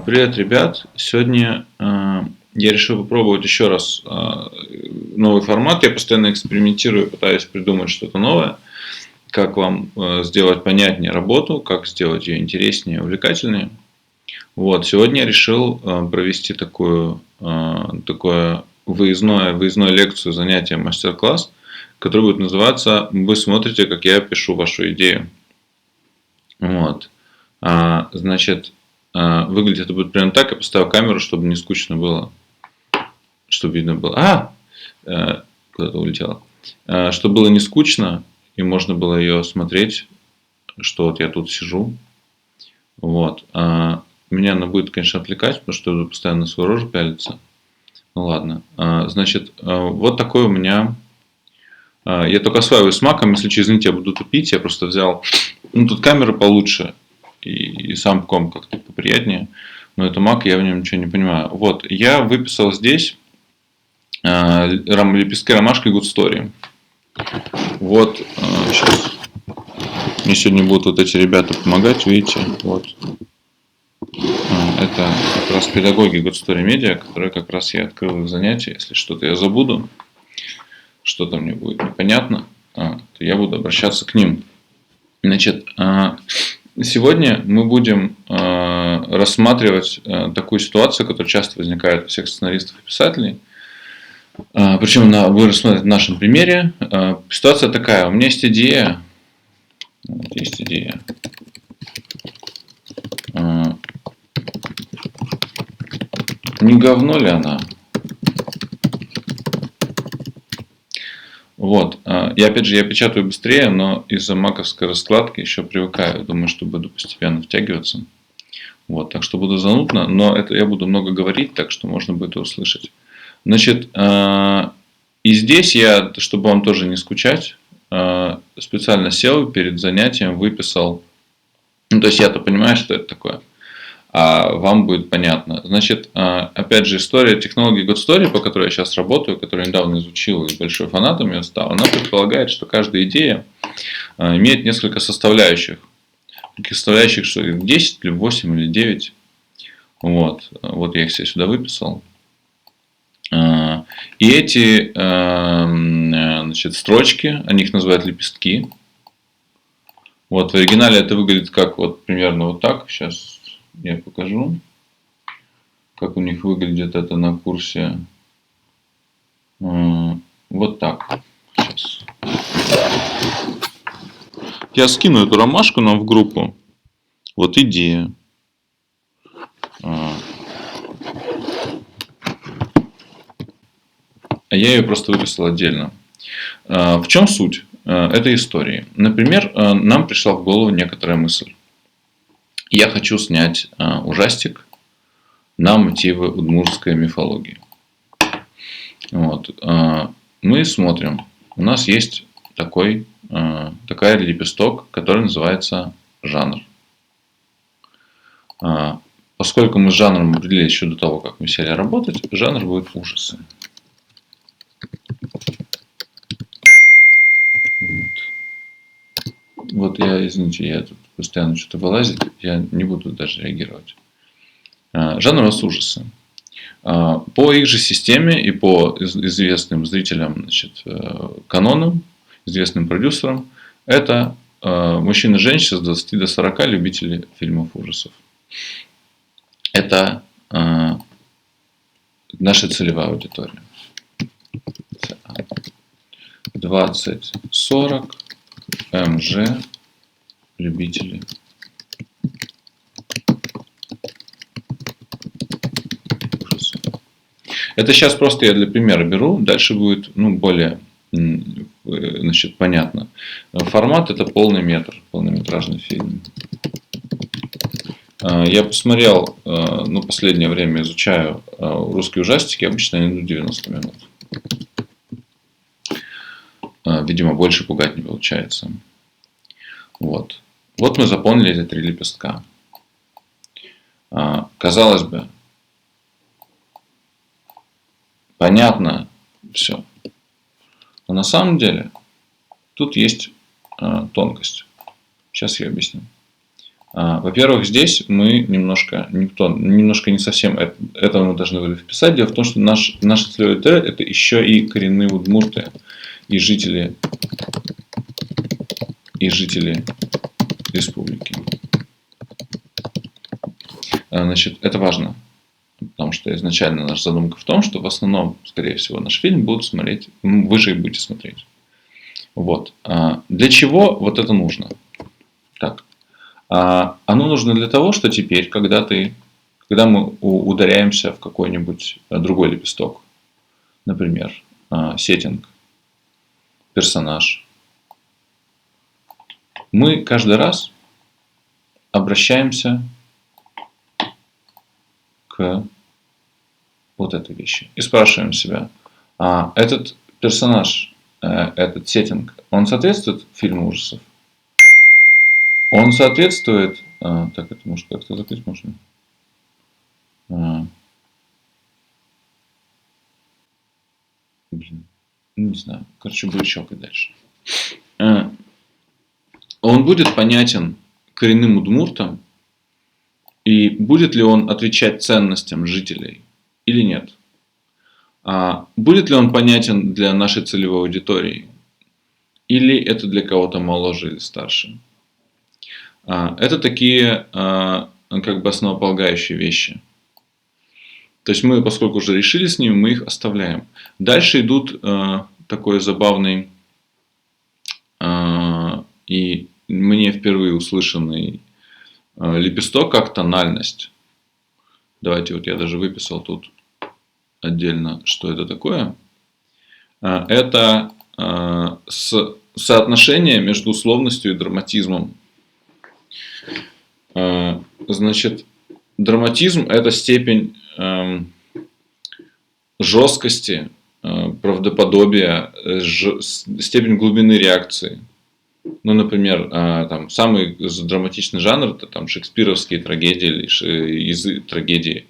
Привет, ребят! Сегодня я решил попробовать еще раз новый формат. Я постоянно экспериментирую, пытаюсь придумать что-то новое. Как вам сделать понятнее работу, как сделать ее интереснее, увлекательнее. Вот, сегодня я решил провести такое выездную лекцию, занятие, мастер-класс, который будет называться «Вы смотрите, как я пишу вашу идею». Вот. Значит, выглядит это будет примерно так. Я поставил камеру, чтобы не скучно было. Чтобы видно было. Куда-то улетела. Чтобы было не скучно, и можно было ее смотреть, что вот я тут сижу. Вот. Меня она будет, конечно, отвлекать, потому что я буду постоянно на свою рожу пялиться. Ну ладно. Значит, вот такой у меня. Я только осваиваюсь с маком. Если что, извините, я буду тупить. Я просто взял. Ну, тут камера получше. И сам комп как-то поприятнее. Но это Mac, я в нем ничего не понимаю. Вот, я выписал здесь лепестки ромашки Good Story. Вот, сейчас. Мне сегодня будут вот эти ребята помогать, видите, вот. Это как раз педагоги Good Story Media, которые как раз я открыл их занятия. Если что-то я забуду, что-то мне будет непонятно, то я буду обращаться к ним. Значит, сегодня мы будем рассматривать такую ситуацию, которая часто возникает у всех сценаристов и писателей. Причем вы рассмотрите в нашем примере. Ситуация такая. У меня есть идея. Вот есть идея. Не говно ли она? Вот. Я опять же, я печатаю быстрее, но из-за маковской раскладки еще привыкаю. Думаю, что буду постепенно втягиваться. Вот. Так что буду занудно, но это я буду много говорить, так что можно будет услышать. Значит, и здесь я, чтобы вам тоже не скучать, специально сел перед занятием, выписал. Ну, то есть я-то понимаю, что это такое. А вам будет понятно. Значит, опять же, история технологии Good Story, по которой я сейчас работаю, которую я недавно изучил и большой фанатом ее стал, она предполагает, что каждая идея имеет несколько составляющих. Таких составляющих, что 10 или 8 или 9. Вот я их себе сюда выписал. И эти значит, строчки, они их называют лепестки. Вот в оригинале это выглядит как вот примерно вот так. Сейчас я покажу, как у них выглядит это на курсе. Вот так. Сейчас. Я скину эту ромашку нам в группу. Вот идея. А я ее просто выписал отдельно. В чем суть этой истории? Например, нам пришла в голову некоторая мысль. Я хочу снять ужастик на мотивы удмуртской мифологии. Вот. Мы смотрим. У нас есть такая лепесток, который называется жанр. Поскольку мы с жанром определились еще до того, как мы сели работать, жанр будет ужасы. Вот я, извините, я тут постоянно что-то вылазит, я не буду даже реагировать. Жанр у нас ужасы. По их же системе и по известным зрителям, значит, канонам, известным продюсерам, это мужчины и женщины с 20 до 40 любители фильмов ужасов. Это наша целевая аудитория. 20-40 МЖ любители ужасов. Это сейчас просто я для примера беру. Дальше будет более значит, понятно. Формат это полный метр, полнометражный фильм. Я посмотрел, последнее время изучаю русские ужастики, обычно они идут 90 минут. Видимо, больше пугать не получается. Вот мы заполнили эти 3 лепестка. Казалось бы, понятно все. Но на самом деле тут есть тонкость. Сейчас я объясню. Во-первых, здесь мы немножко не совсем это мы должны были вписать. Дело в том, что наша целевая аудитория – это еще и коренные удмурты и жители республики. Значит, это важно, потому что изначально наша задумка в том, что в основном, скорее всего, наш фильм будут смотреть, вы же и будете смотреть. Вот. Для чего вот это нужно? Так. Оно нужно для того, что теперь, когда мы ударяемся в какой-нибудь другой лепесток, например, сеттинг, персонаж, мы каждый раз обращаемся к вот этой вещи и спрашиваем себя, этот персонаж, этот сеттинг, он соответствует фильму ужасов? Он соответствует... Так, это может как-то закрыть можно? Блин, не знаю. Короче, буду щелкать дальше. Он будет понятен коренным удмуртам, и будет ли он отвечать ценностям жителей или нет? Будет ли он понятен для нашей целевой аудитории? Или это для кого-то моложе или старше? Это такие как бы основополагающие вещи. То есть мы, поскольку уже решили с ними, мы их оставляем. Дальше идут такой забавный и мне впервые услышанный лепесток как тональность. Давайте вот я даже выписал тут отдельно, что это такое. Это соотношение между условностью и драматизмом. Значит, драматизм – это степень жесткости, правдоподобия, степень глубины реакции. Ну, например, там, самый драматичный жанр – это там, шекспировские трагедии или трагедии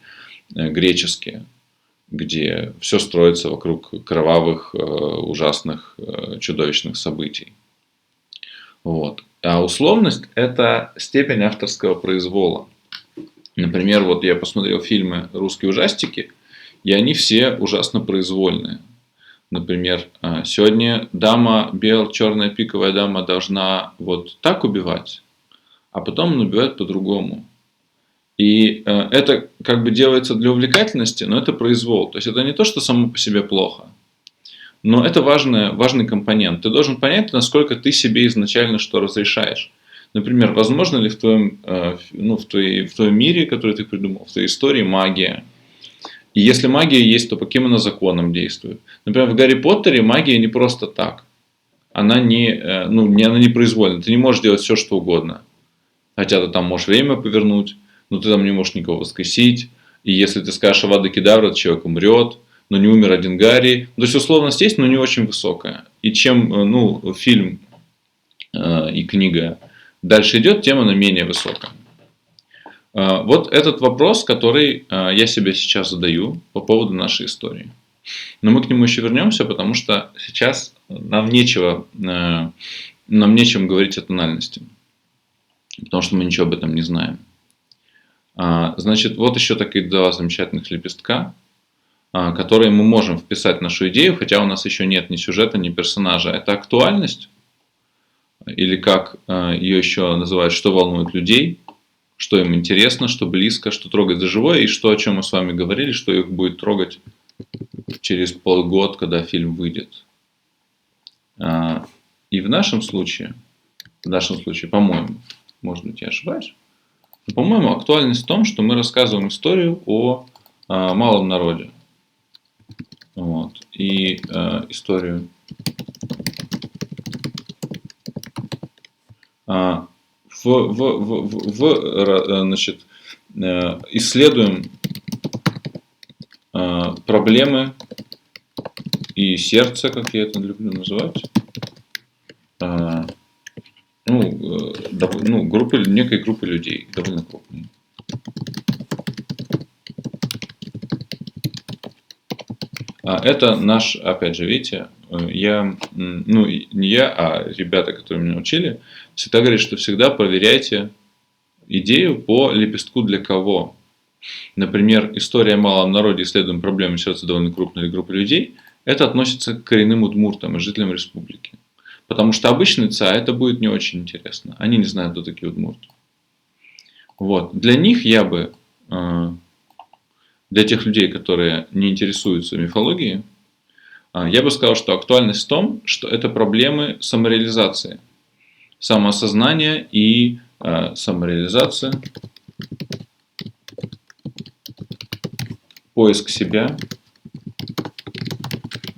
греческие, где все строится вокруг кровавых, ужасных, чудовищных событий. Вот. А условность – это степень авторского произвола. Например, вот я посмотрел фильмы «Русские ужастики», и они все ужасно произвольные. Например, сегодня дама, черная пиковая дама должна вот так убивать, а потом она убивает по-другому. И это как бы делается для увлекательности, но это произвол. То есть это не то, что само по себе плохо. Но это важный компонент. Ты должен понять, насколько ты себе изначально что разрешаешь. Например, возможно ли в твоем мире, который ты придумал, в твоей истории магия? И если магия есть, то по каким она законам действует? Например, в Гарри Поттере магия не просто так. Она не произвольна. Ты не можешь делать все, что угодно. Хотя ты там можешь время повернуть, но ты там не можешь никого воскресить. И если ты скажешь Авада Кедавра, человек умрет, но не умер один Гарри. То есть условность есть, но не очень высокая. И чем фильм и книга дальше идет, тем она менее высокая. Вот этот вопрос, который я себе сейчас задаю по поводу нашей истории. Но мы к нему еще вернемся, потому что сейчас нам нечем говорить о тональности. Потому что мы ничего об этом не знаем. Значит, вот еще такие два замечательных лепестка, которые мы можем вписать в нашу идею, хотя у нас еще нет ни сюжета, ни персонажа. Это актуальность, или как ее еще называют, что волнует людей, что им интересно, что близко, что трогает за живое, и что, о чем мы с вами говорили, что их будет трогать через полгода, когда фильм выйдет. И в нашем случае, по-моему, может быть, я ошибаюсь, но, по-моему, актуальность в том, что мы рассказываем историю о малом народе. Вот. И историю исследуем проблемы и сердце, как я это люблю называть, некой группы людей, довольно крупной. Это наш, опять же, видите, не я, а ребята, которые меня учили, всегда говорят, что всегда проверяйте идею по лепестку для кого. Например, история о малом народе, исследуем проблемы сердца довольно крупной группы людей. Это относится к коренным удмуртам и жителям республики. Потому что обычный ЦА это будет не очень интересно. Они не знают, кто такие удмурты. Вот. Для них я бы, для тех людей, которые не интересуются мифологией, я бы сказал, что актуальность в том, что это проблемы самореализации, самоосознания и самореализация, поиск себя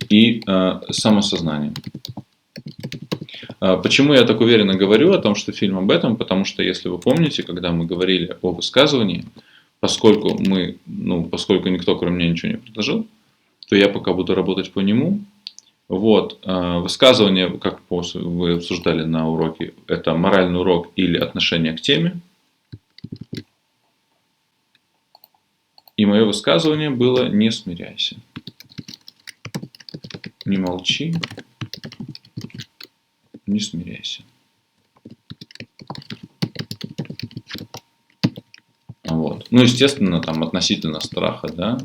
и самосознание. Почему я так уверенно говорю о том, что фильм об этом? Потому что, если вы помните, когда мы говорили о высказывании, поскольку никто кроме меня ничего не предложил, то я пока буду работать по нему. Вот, высказывание, как вы обсуждали на уроке, это моральный урок или отношение к теме. И мое высказывание было: не смиряйся. Не молчи. Не смиряйся. Вот. Ну, естественно, там относительно страха, да,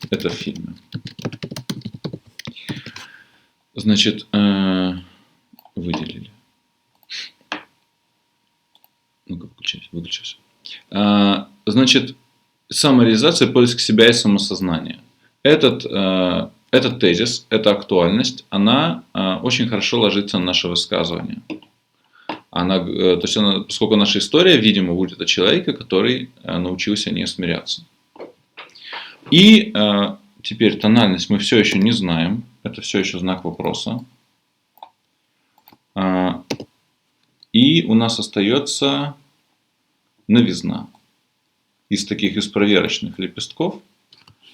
это в фильме. Значит, выделили. Ну-ка, выключился. Значит, самореализация, поиск себя и самосознание. Этот тезис, эта актуальность, она очень хорошо ложится на наше высказывание. Поскольку наша история, видимо, будет о человеке, который научился не смиряться. И теперь тональность мы все еще не знаем. Это все еще знак вопроса. И у нас остается новизна. Из проверочных лепестков.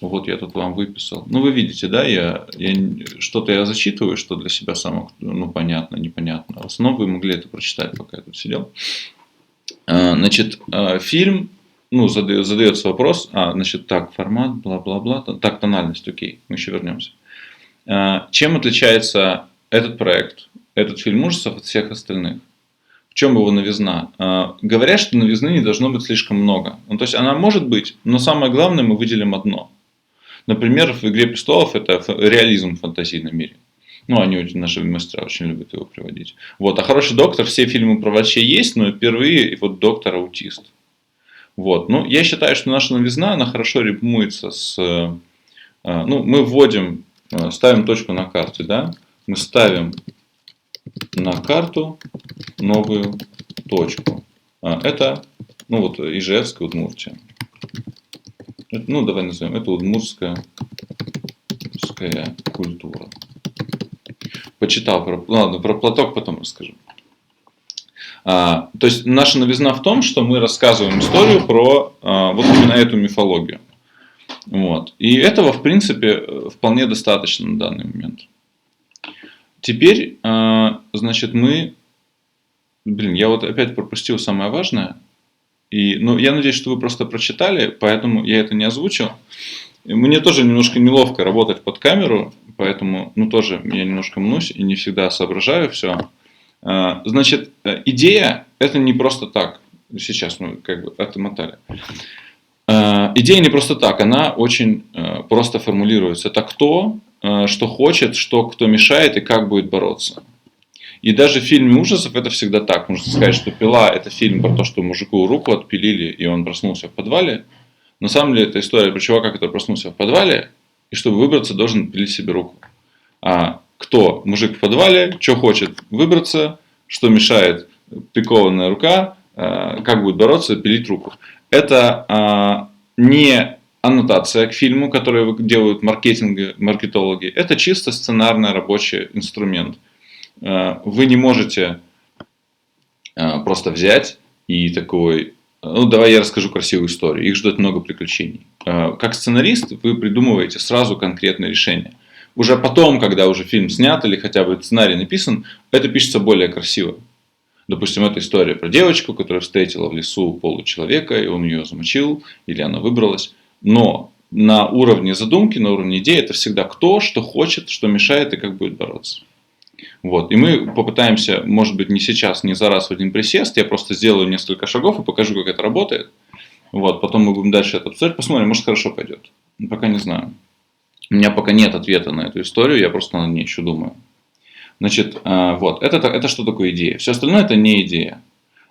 Вот я тут вам выписал. Ну, вы видите, да, что-то я зачитываю, что для себя самое, понятно, непонятно. В основном вы могли это прочитать, пока я тут сидел. Значит, фильм, задается вопрос, так, формат, бла-бла-бла, так, тональность, окей, мы еще вернемся. Чем отличается этот проект, этот фильм ужасов от всех остальных? В чем его новизна? Говорят, что новизны не должно быть слишком много. То есть она может быть, но самое главное мы выделим одно. Например, в «Игре престолов» это реализм в фантазийном мире. Наши мастера очень любят его приводить. Вот. А «Хороший доктор», все фильмы про врачей есть, но впервые доктор аутист. Вот. Я считаю, что наша новизна, она хорошо рифмуется с... мы вводим, ставим точку на карте, да? Мы ставим на карту новую точку. Это, Ижевская, Удмуртия. Давай назовем это удмуртская культура. Почитал про платок, потом расскажу. То есть наша новизна в том, что мы рассказываем историю про именно эту мифологию. Вот. И этого, в принципе, вполне достаточно на данный момент. Теперь, значит, я опять пропустил самое важное. Я надеюсь, что вы просто прочитали, поэтому я это не озвучил. Мне тоже немножко неловко работать под камеру, поэтому, тоже я немножко мнусь и не всегда соображаю все. Значит, идея это не просто так. Сейчас мы отмотали. Идея не просто так, она очень просто формулируется. Это кто, что хочет, кто мешает и как будет бороться. И даже в фильме ужасов это всегда так. Можно сказать, что «Пила» это фильм про то, что мужику руку отпилили, и он проснулся в подвале. На самом деле это история про чувака, который проснулся в подвале, и чтобы выбраться, должен отпилить себе руку. А кто? Мужик в подвале, что хочет выбраться, что мешает пикованная рука, как будет бороться, пилить руку. Это не аннотация к фильму, которую делают маркетологи. Это чисто сценарный рабочий инструмент. Вы не можете просто взять и такой, давай я расскажу красивую историю. Их ждет много приключений. Как сценарист вы придумываете сразу конкретное решение. Уже потом, когда уже фильм снят или хотя бы сценарий написан, это пишется более красиво. Допустим, это история про девочку, которая встретила в лесу получеловека, и он ее замочил, или она выбралась. Но на уровне задумки, на уровне идеи, это всегда кто, что хочет, что мешает и как будет бороться. Вот. И мы попытаемся, может быть, не сейчас, не за раз в один присест, я просто сделаю несколько шагов и покажу, как это работает. Вот. Потом мы будем дальше это обсуждать, посмотрим, может, хорошо пойдет. Пока не знаю. У меня пока нет ответа на эту историю, я просто над ней еще думаю. Значит, вот, это что такое идея? Все остальное это не идея.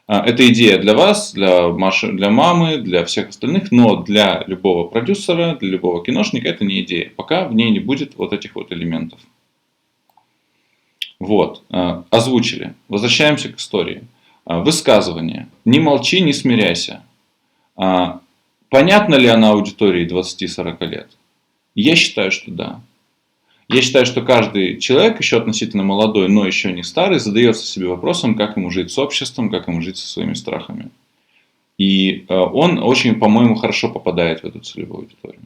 Это идея для вас, для Маши, для мамы, для всех остальных, но для любого продюсера, для любого киношника это не идея. Пока в ней не будет вот этих вот элементов. Вот, озвучили. Возвращаемся к истории. Высказывание. Не молчи, не смиряйся. Понятна ли она аудитории 20-40 лет? Я считаю, что да. Я считаю, что каждый человек, еще относительно молодой, но еще не старый, задается себе вопросом, как ему жить с обществом, как ему жить со своими страхами. И он очень, по-моему, хорошо попадает в эту целевую аудиторию.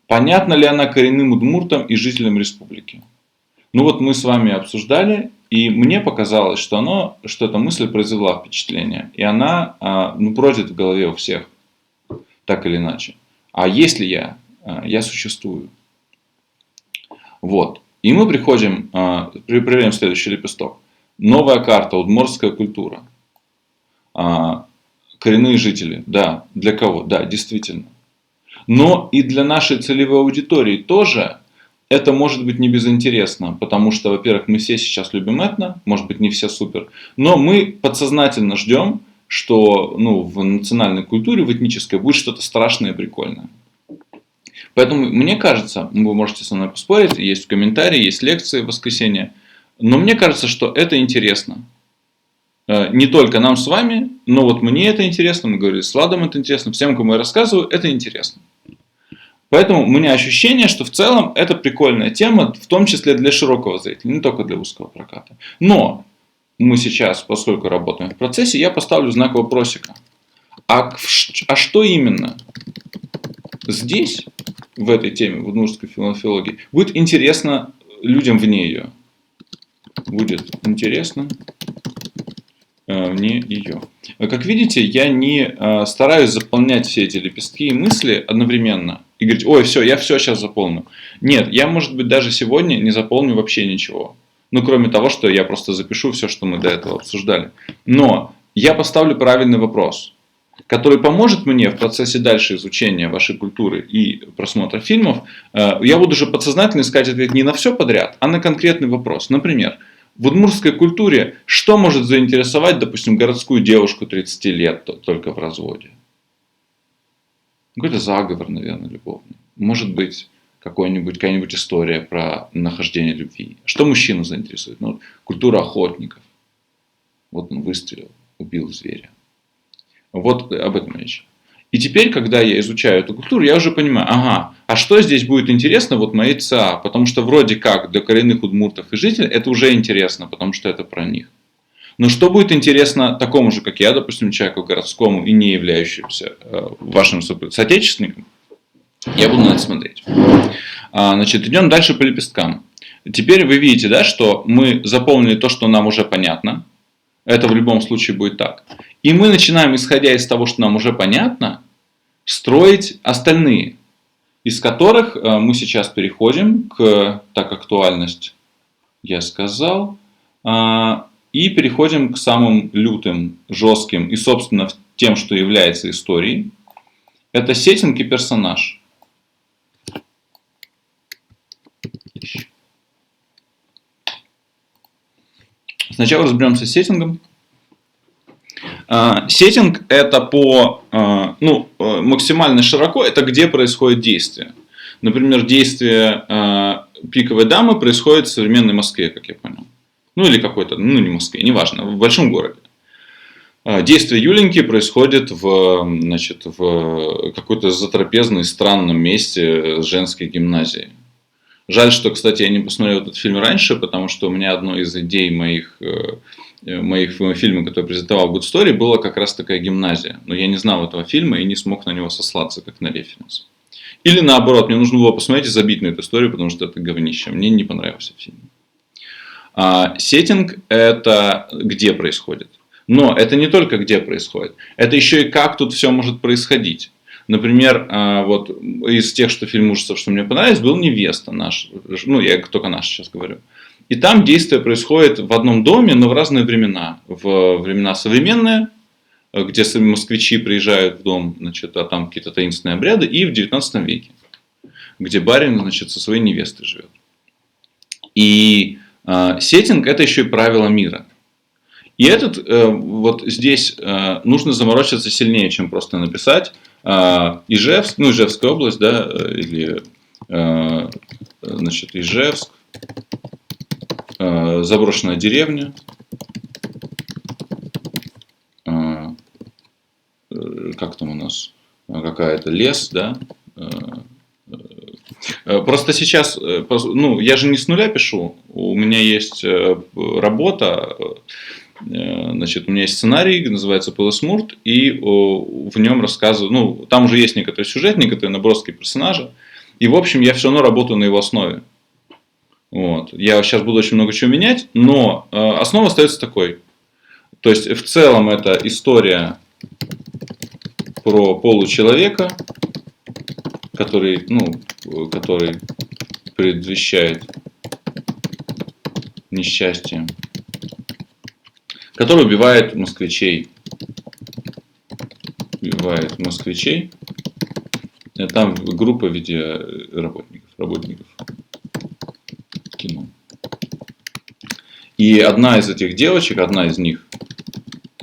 Понятна ли она коренным удмуртам и жителям республики? Ну вот мы с вами обсуждали, и мне показалось, что эта мысль произвела впечатление. И она бродит в голове у всех, так или иначе. А если я? Я существую. Вот. И мы проверяем следующий лепесток. Новая карта, удмуртская культура. Коренные жители. Да. Для кого? Да, действительно. Но и для нашей целевой аудитории тоже это может быть не безинтересно. Потому что, во-первых, мы все сейчас любим этно. Может быть, не все супер. Но мы подсознательно ждем, что в национальной культуре, в этнической, будет что-то страшное и прикольное. Поэтому мне кажется, вы можете со мной поспорить, есть комментарии, есть лекции в воскресенье, но мне кажется, что это интересно. Не только нам с вами, но вот мне это интересно, мы говорили с Владом, это интересно, всем, кому я рассказываю, это интересно. Поэтому у меня ощущение, что в целом это прикольная тема, в том числе для широкого зрителя, не только для узкого проката. Но мы сейчас, поскольку работаем в процессе, я поставлю знак вопросика. А что именно здесь, в этой теме, в удмуртской филологии, будет интересно людям вне ее? Будет интересно вне ее. Как видите, я не стараюсь заполнять все эти лепестки и мысли одновременно. И говорить, ой, все, я все сейчас заполню. Нет, я, может быть, даже сегодня не заполню вообще ничего. Ну, кроме того, что я просто запишу все, что мы до этого обсуждали. Но я поставлю правильный вопрос, который поможет мне в процессе дальше изучения вашей культуры и просмотра фильмов. Я буду же подсознательно искать ответ не на все подряд, а на конкретный вопрос. Например, в удмуртской культуре что может заинтересовать, допустим, городскую девушку 30 лет только в разводе? Какой-то заговор, наверное, любовный. Может быть, какая-нибудь история про нахождение любви. Что мужчину заинтересует? Культура охотников. Вот он выстрелил, убил зверя. Вот об этом речь. И теперь, когда я изучаю эту культуру, я уже понимаю, а что здесь будет интересно вот моей ЦА? Потому что вроде как для коренных удмуртов и жителей это уже интересно, потому что это про них. Но что будет интересно такому же, как я, допустим, человеку городскому и не являющемуся вашим соотечественником, я буду на это смотреть. Значит, идем дальше по лепесткам. Теперь вы видите, да, что мы заполнили то, что нам уже понятно. Это в любом случае будет так. И мы начинаем, исходя из того, что нам уже понятно, строить остальные, из которых мы сейчас переходим так, актуальность я сказал, и переходим к самым лютым, жестким и, собственно, тем, что является историей. Это сеттинг и персонаж. Сначала разберемся с сеттингом. Сеттинг это максимально широко, это где происходит действие. Например, действие пиковой дамы происходит в современной Москве, как я понял. Или какой-то, не в Москве, неважно, в большом городе. Действие Юленьки происходит в какой-то затрапезной, странном месте женской гимназии. Жаль, что, кстати, я не посмотрел этот фильм раньше, потому что у меня одной из идей моих фильмов, которые я презентовал в Good Story, была как раз такая гимназия. Но я не знал этого фильма и не смог на него сослаться, как на референс. Или наоборот, мне нужно было посмотреть и забить на эту историю, потому что это говнище. Мне не понравился фильм. Сеттинг – это где происходит. Но это не только где происходит. Это еще и как тут все может происходить. Например, вот из тех, что фильм ужасов, что мне понравилось, был «Невеста» наш. Я только наш сейчас говорю. И там действие происходит в одном доме, но в разные времена. В времена современные, где москвичи приезжают в дом, значит, а там какие-то таинственные обряды, и в 19 веке, где барин, значит, со своей невестой живет. И сеттинг – это еще и правило мира. И вот здесь нужно заморочиться сильнее, чем просто написать Ижевск, ну, Ижевская область, да, или, значит, Ижевск, заброшенная деревня, как там у нас, какая-то лес, да. Просто сейчас, ну, я же не с нуля пишу, у меня есть работа, значит, у меня есть сценарий, называется «Пылесмурт», и в нем рассказываю, ну, там уже есть некоторый сюжет, некоторые наброски персонажа, и, в общем, я все равно работаю на его основе. Вот. Я сейчас буду очень много чего менять, но основа остается такой. То есть, в целом, это история про получеловека, который предвещает несчастье, который убивает москвичей. Там группа в виде работников кино. И одна из этих девочек, одна из них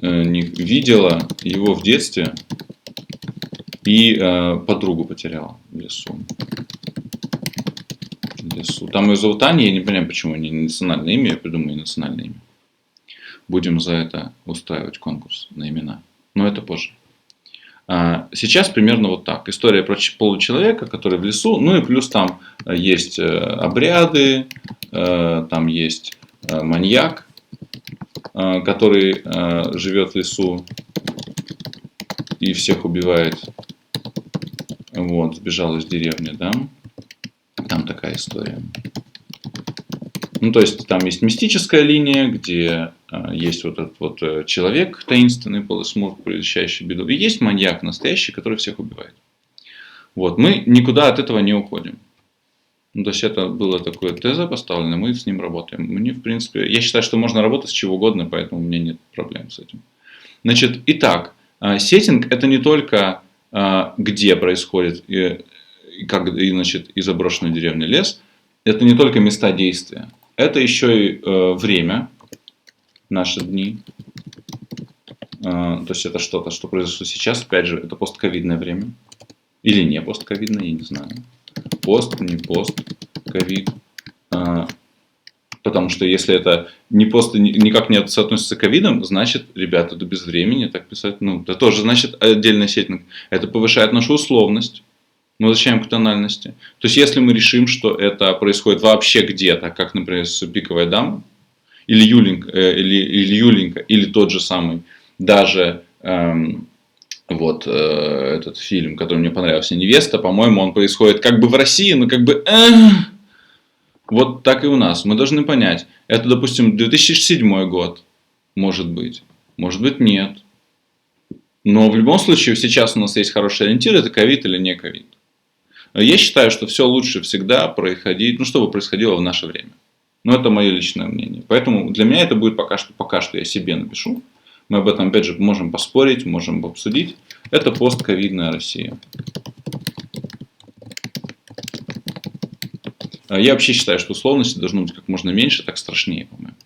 видела его в детстве и подругу потеряла в лесу. Там ее зовут Аня, я не понимаю, почему не национальное имя, я придумаю национальное имя. Будем за это устраивать конкурс на имена. Но это позже. Сейчас примерно вот так. История про получеловека, который в лесу. Ну и плюс там есть обряды, там есть маньяк, который живет в лесу и всех убивает. Вот, сбежал из деревни, да. Там такая история. Ну, то есть, там есть мистическая линия, где есть вот этот вот человек таинственный, полусмурт, предвещающий беду. И есть маньяк настоящий, который всех убивает. Вот, мы никуда от этого не уходим. Ну, то есть, это было такое теза поставлено, мы с ним работаем. Мне, в принципе, я считаю, что можно работать с чего угодно, поэтому у меня нет проблем с этим. Значит, итак, сеттинг – это не только где происходит значит, и заброшенная деревня лес. Это не только места действия. Это еще и время, наши дни. То есть, это что-то, что произошло сейчас. Опять же, это постковидное время. Или не постковидное, я не знаю. Пост, не пост, ковид. Потому что если это не пост, никак не соотносится с ковидом, значит, ребята, это без времени так писать. Ну, это тоже значит отдельный сеттинг. Это повышает нашу условность. Мы возвращаем к тональности. То есть, если мы решим, что это происходит вообще где-то, как, например, с «Пиковая дама», или Юленька, или тот же самый, даже этот фильм, который мне понравился, «Невеста», по-моему, он происходит как бы в России, но как бы... Вот так и у нас. Мы должны понять, это, допустим, 2007 год, может быть нет. Но в любом случае, сейчас у нас есть хороший ориентир, это ковид или не ковид. Я считаю, что все лучше всегда происходить, чтобы происходило в наше время. Но это мое личное мнение. Поэтому для меня это будет пока что я себе напишу. Мы об этом, опять же, можем поспорить, можем обсудить. Это постковидная Россия. Я вообще считаю, что условности должно быть как можно меньше, так страшнее, по-моему.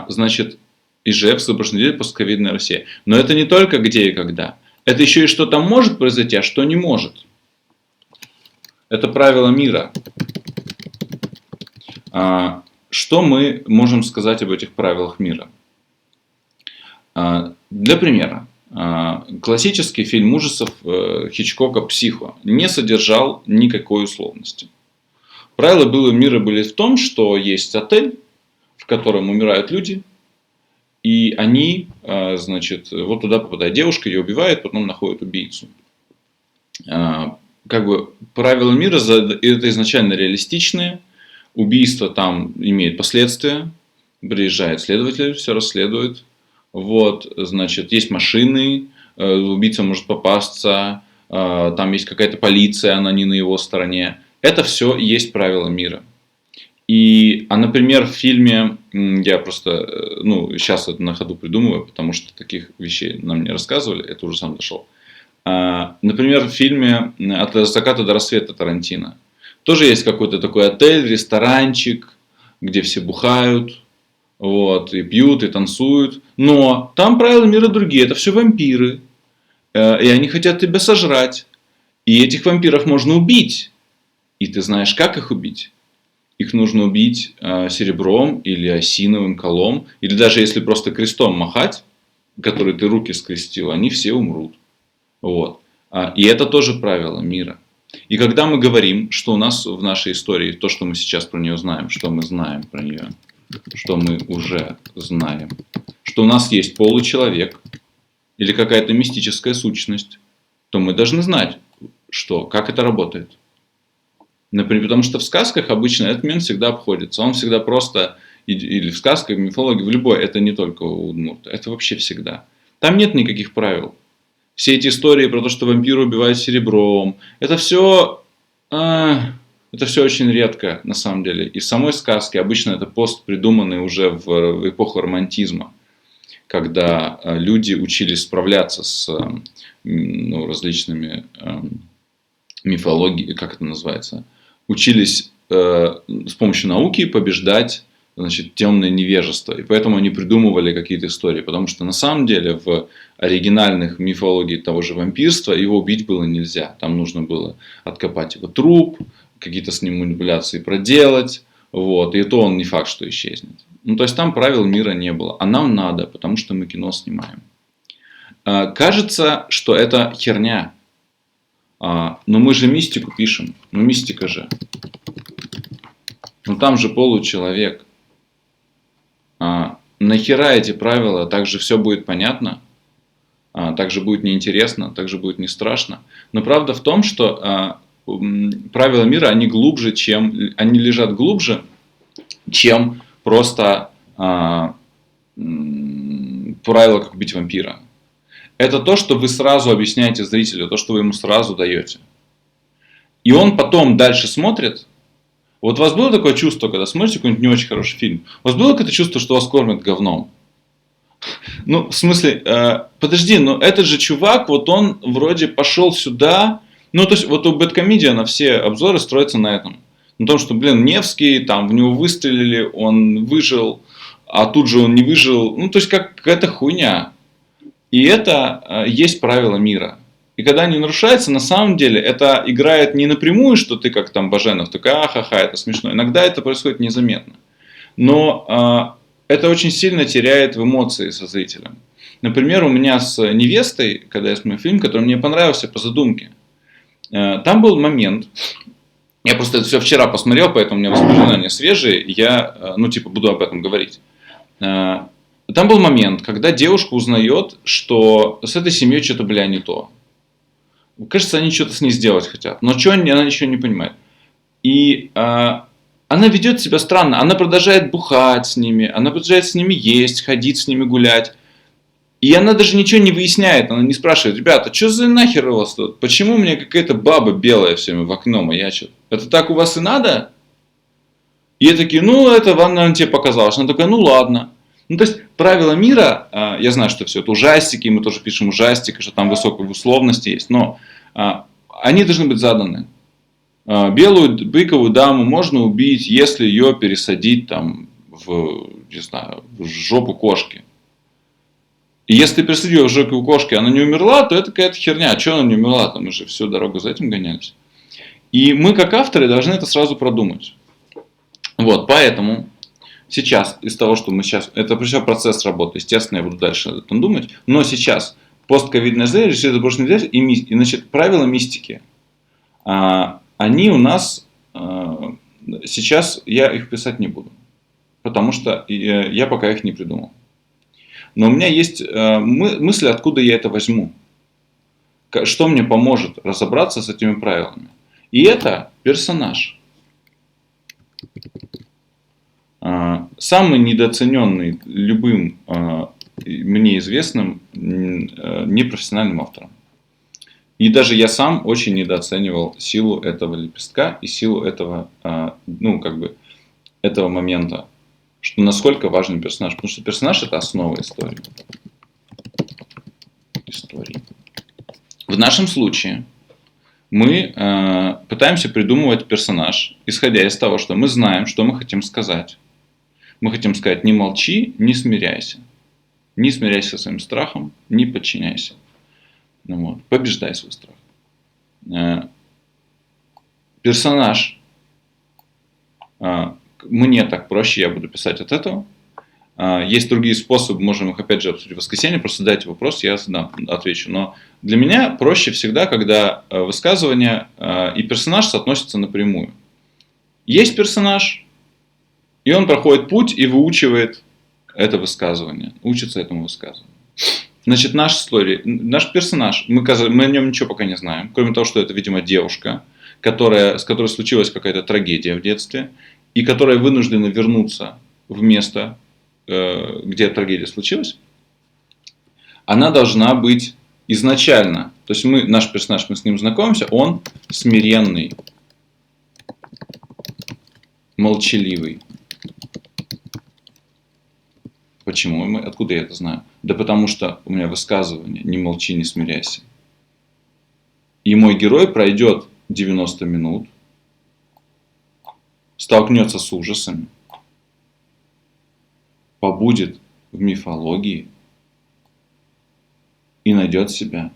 Значит, Ижевск, заброшенная деревня, постковидная Россия. Но это не только где и когда. Это еще и что там может произойти, а что не может. Это правило мира. Что мы можем сказать об этих правилах мира? Для примера. Классический фильм ужасов Хичкока «Психо» не содержал никакой условности. Правила мира были в том, что есть отель, в котором умирают люди, и они, значит, вот туда попадает девушка, ее убивает, потом находят убийцу. Как бы правила мира это изначально реалистичные, убийство там имеет последствия, приезжает следователь, все расследует. Вот, значит, есть машины, убийца может попасться, там есть какая-то полиция, она не на его стороне. Это все есть правила мира. Например, в фильме, я просто, сейчас это на ходу придумываю, потому что таких вещей нам не рассказывали, это уже сам дошел. Например, в фильме «От заката до рассвета» Тарантино тоже есть какой-то такой отель, ресторанчик, где все бухают, вот, и пьют, и танцуют. Но там правила мира другие, это все вампиры, и они хотят тебя сожрать. И этих вампиров можно убить. И ты знаешь, как их убить? Их нужно убить серебром или осиновым колом, или даже если просто крестом махать, который ты руки скрестил, они все умрут. Вот. И это тоже правило мира. И когда мы говорим, что у нас в нашей истории, то, что мы сейчас про нее знаем, что мы знаем про нее, что мы уже знаем, что у нас есть получеловек или какая-то мистическая сущность, то мы должны знать, как это работает. Например, потому что в сказках обычно этот момент всегда обходится. Он всегда просто, или в сказках, в мифологии, в любой, это не только у Удмурта, это вообще всегда. Там нет никаких правил. Все эти истории про то, что вампиры убивают серебром, это все очень редко на самом деле. И в самой сказке обычно это пост, придуманный уже в эпоху романтизма, когда люди учились справляться с различными мифологиями, как это называется, учились с помощью науки побеждать, значит, темное невежество. И поэтому они придумывали какие-то истории. Потому что на самом деле в оригинальных мифологиях того же вампирства его убить было нельзя. Там нужно было откопать его труп, какие-то с ним манипуляции проделать. Вот. И то он не факт, что исчезнет. То есть там правил мира не было. А нам надо, потому что мы кино снимаем. Кажется, что это херня. Но мы же мистику пишем. Мистика же. Там же получеловек. Нахера эти правила? Так же все будет понятно. Так же будет неинтересно. Так же будет не страшно. Но правда в том, что правила мира, они лежат глубже, чем просто правила, как убить вампира. Это то, что вы сразу объясняете зрителю, то, что вы ему сразу даете. И он потом дальше смотрит. Вот у вас было такое чувство, когда смотрите какой-нибудь не очень хороший фильм? У вас было какое-то чувство, что вас кормят говном? В смысле, подожди, но этот же чувак, вот он вроде пошел сюда. То есть, вот у Бэдкомедиана все обзоры строятся на этом. На том, что, Невский, там в него выстрелили, он выжил, а тут же он не выжил. То есть, какая-то хуйня. И это есть правило мира. И когда они нарушаются, на самом деле это играет не напрямую, что ты как там Баженов, такой ахаха, это смешно. Иногда это происходит незаметно. Но это очень сильно теряет в эмоции со зрителем. Например, у меня с невестой, когда я смотрю фильм, который мне понравился по задумке, там был момент, я просто это все вчера посмотрел, поэтому у меня воспоминания свежие, и я, буду об этом говорить. Там был момент, когда девушка узнает, что с этой семьей что-то, не то. Кажется, они что-то с ней сделать хотят. Но что она еще не понимает. И она ведет себя странно. Она продолжает бухать с ними. Она продолжает с ними есть, ходить с ними гулять. И она даже ничего не выясняет. Она не спрашивает: ребята, что за нахер у вас тут? Почему мне какая-то баба белая все время в окно маячит? Это так у вас и надо? И я такие: это вам, наверное, тебе показалось. Она такая: ладно. То есть, правила мира, я знаю, что все это ужастики, мы тоже пишем ужастики, что там высокая условность есть, но они должны быть заданы. Белую быковую даму можно убить, если ее пересадить там в жопу кошки. И если ты пересадил ее в жопу кошки, она не умерла, то это какая-то херня. А что она не умерла? Мы же всю дорогу за этим гонялись. И мы, как авторы, должны это сразу продумать. Вот, поэтому сейчас, из того, что мы сейчас... Это причем процесс работы. Естественно, я буду дальше об этом думать. Но сейчас постковидное зрелище, все это больше нельзя. И, значит, правила мистики. Они у нас... Сейчас я их писать не буду. Потому что я пока их не придумал. Но у меня есть мысль, откуда я это возьму. Что мне поможет разобраться с этими правилами. И это персонаж. Самый недооцененный любым мне известным непрофессиональным автором. И даже я сам очень недооценивал силу этого лепестка и силу этого, этого момента, что насколько важен персонаж. Потому что персонаж – это основа истории. В нашем случае мы пытаемся придумывать персонаж, исходя из того, что мы знаем, что мы хотим сказать. Мы хотим сказать: не молчи, не смиряйся. Не смиряйся со своим страхом, не подчиняйся. Вот. Побеждай свой страх. Персонаж. Мне так проще, я буду писать от этого. Есть другие способы, можем их опять же обсудить в воскресенье, просто задайте вопрос, я отвечу. Но для меня проще всегда, когда высказывание и персонаж соотносятся напрямую. Есть персонаж, и он проходит путь и выучивает это высказывание, учится этому высказыванию. Значит, наш персонаж, мы о нем ничего пока не знаем, кроме того, что это, видимо, девушка, с которой случилась какая-то трагедия в детстве, и которая вынуждена вернуться в место, где трагедия случилась. Она должна быть изначально, то есть наш персонаж, мы с ним знакомимся, он смиренный, молчаливый. Почему? Откуда я это знаю? Да потому что у меня высказывание: не молчи, не смиряйся. И мой герой пройдет 90 минут, столкнется с ужасами, побудет в мифологии и найдет себя.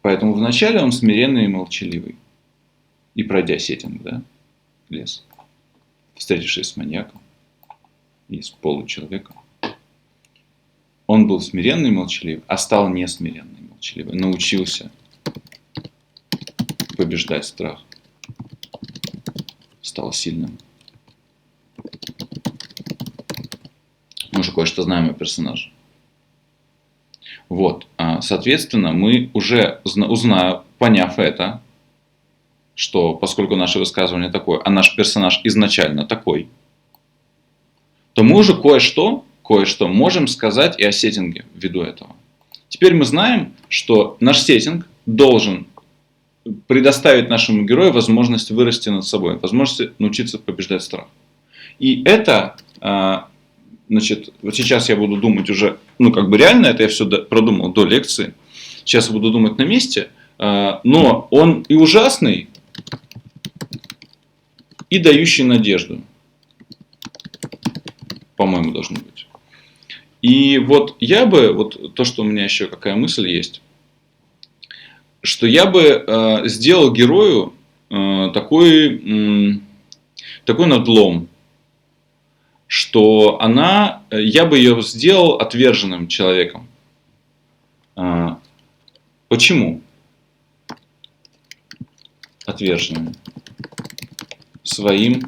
Поэтому вначале он смиренный и молчаливый. И пройдя сеттинг, лес, встретившись с маньяком и с получеловеком, он был смиренный и молчаливый, а стал несмиренный и молчаливый. Научился побеждать страх. Стал сильным. Мы уже кое-что знаем о персонаже. Вот. Соответственно, мы уже поняв это, что поскольку наше высказывание такое, а наш персонаж изначально такой, то мы уже кое-что можем сказать и о сеттинге ввиду этого. Теперь мы знаем, что наш сеттинг должен предоставить нашему герою возможность вырасти над собой, возможность научиться побеждать страх. И это, значит, вот сейчас я буду думать уже, реально, это я все продумал до лекции, сейчас я буду думать на месте, но он и ужасный, и дающий надежду, по-моему, должно быть. И вот я бы, то, что у меня еще какая мысль есть, что я бы сделал герою такой надлом, что я бы ее сделал отверженным человеком. Почему? Отверженным. Своим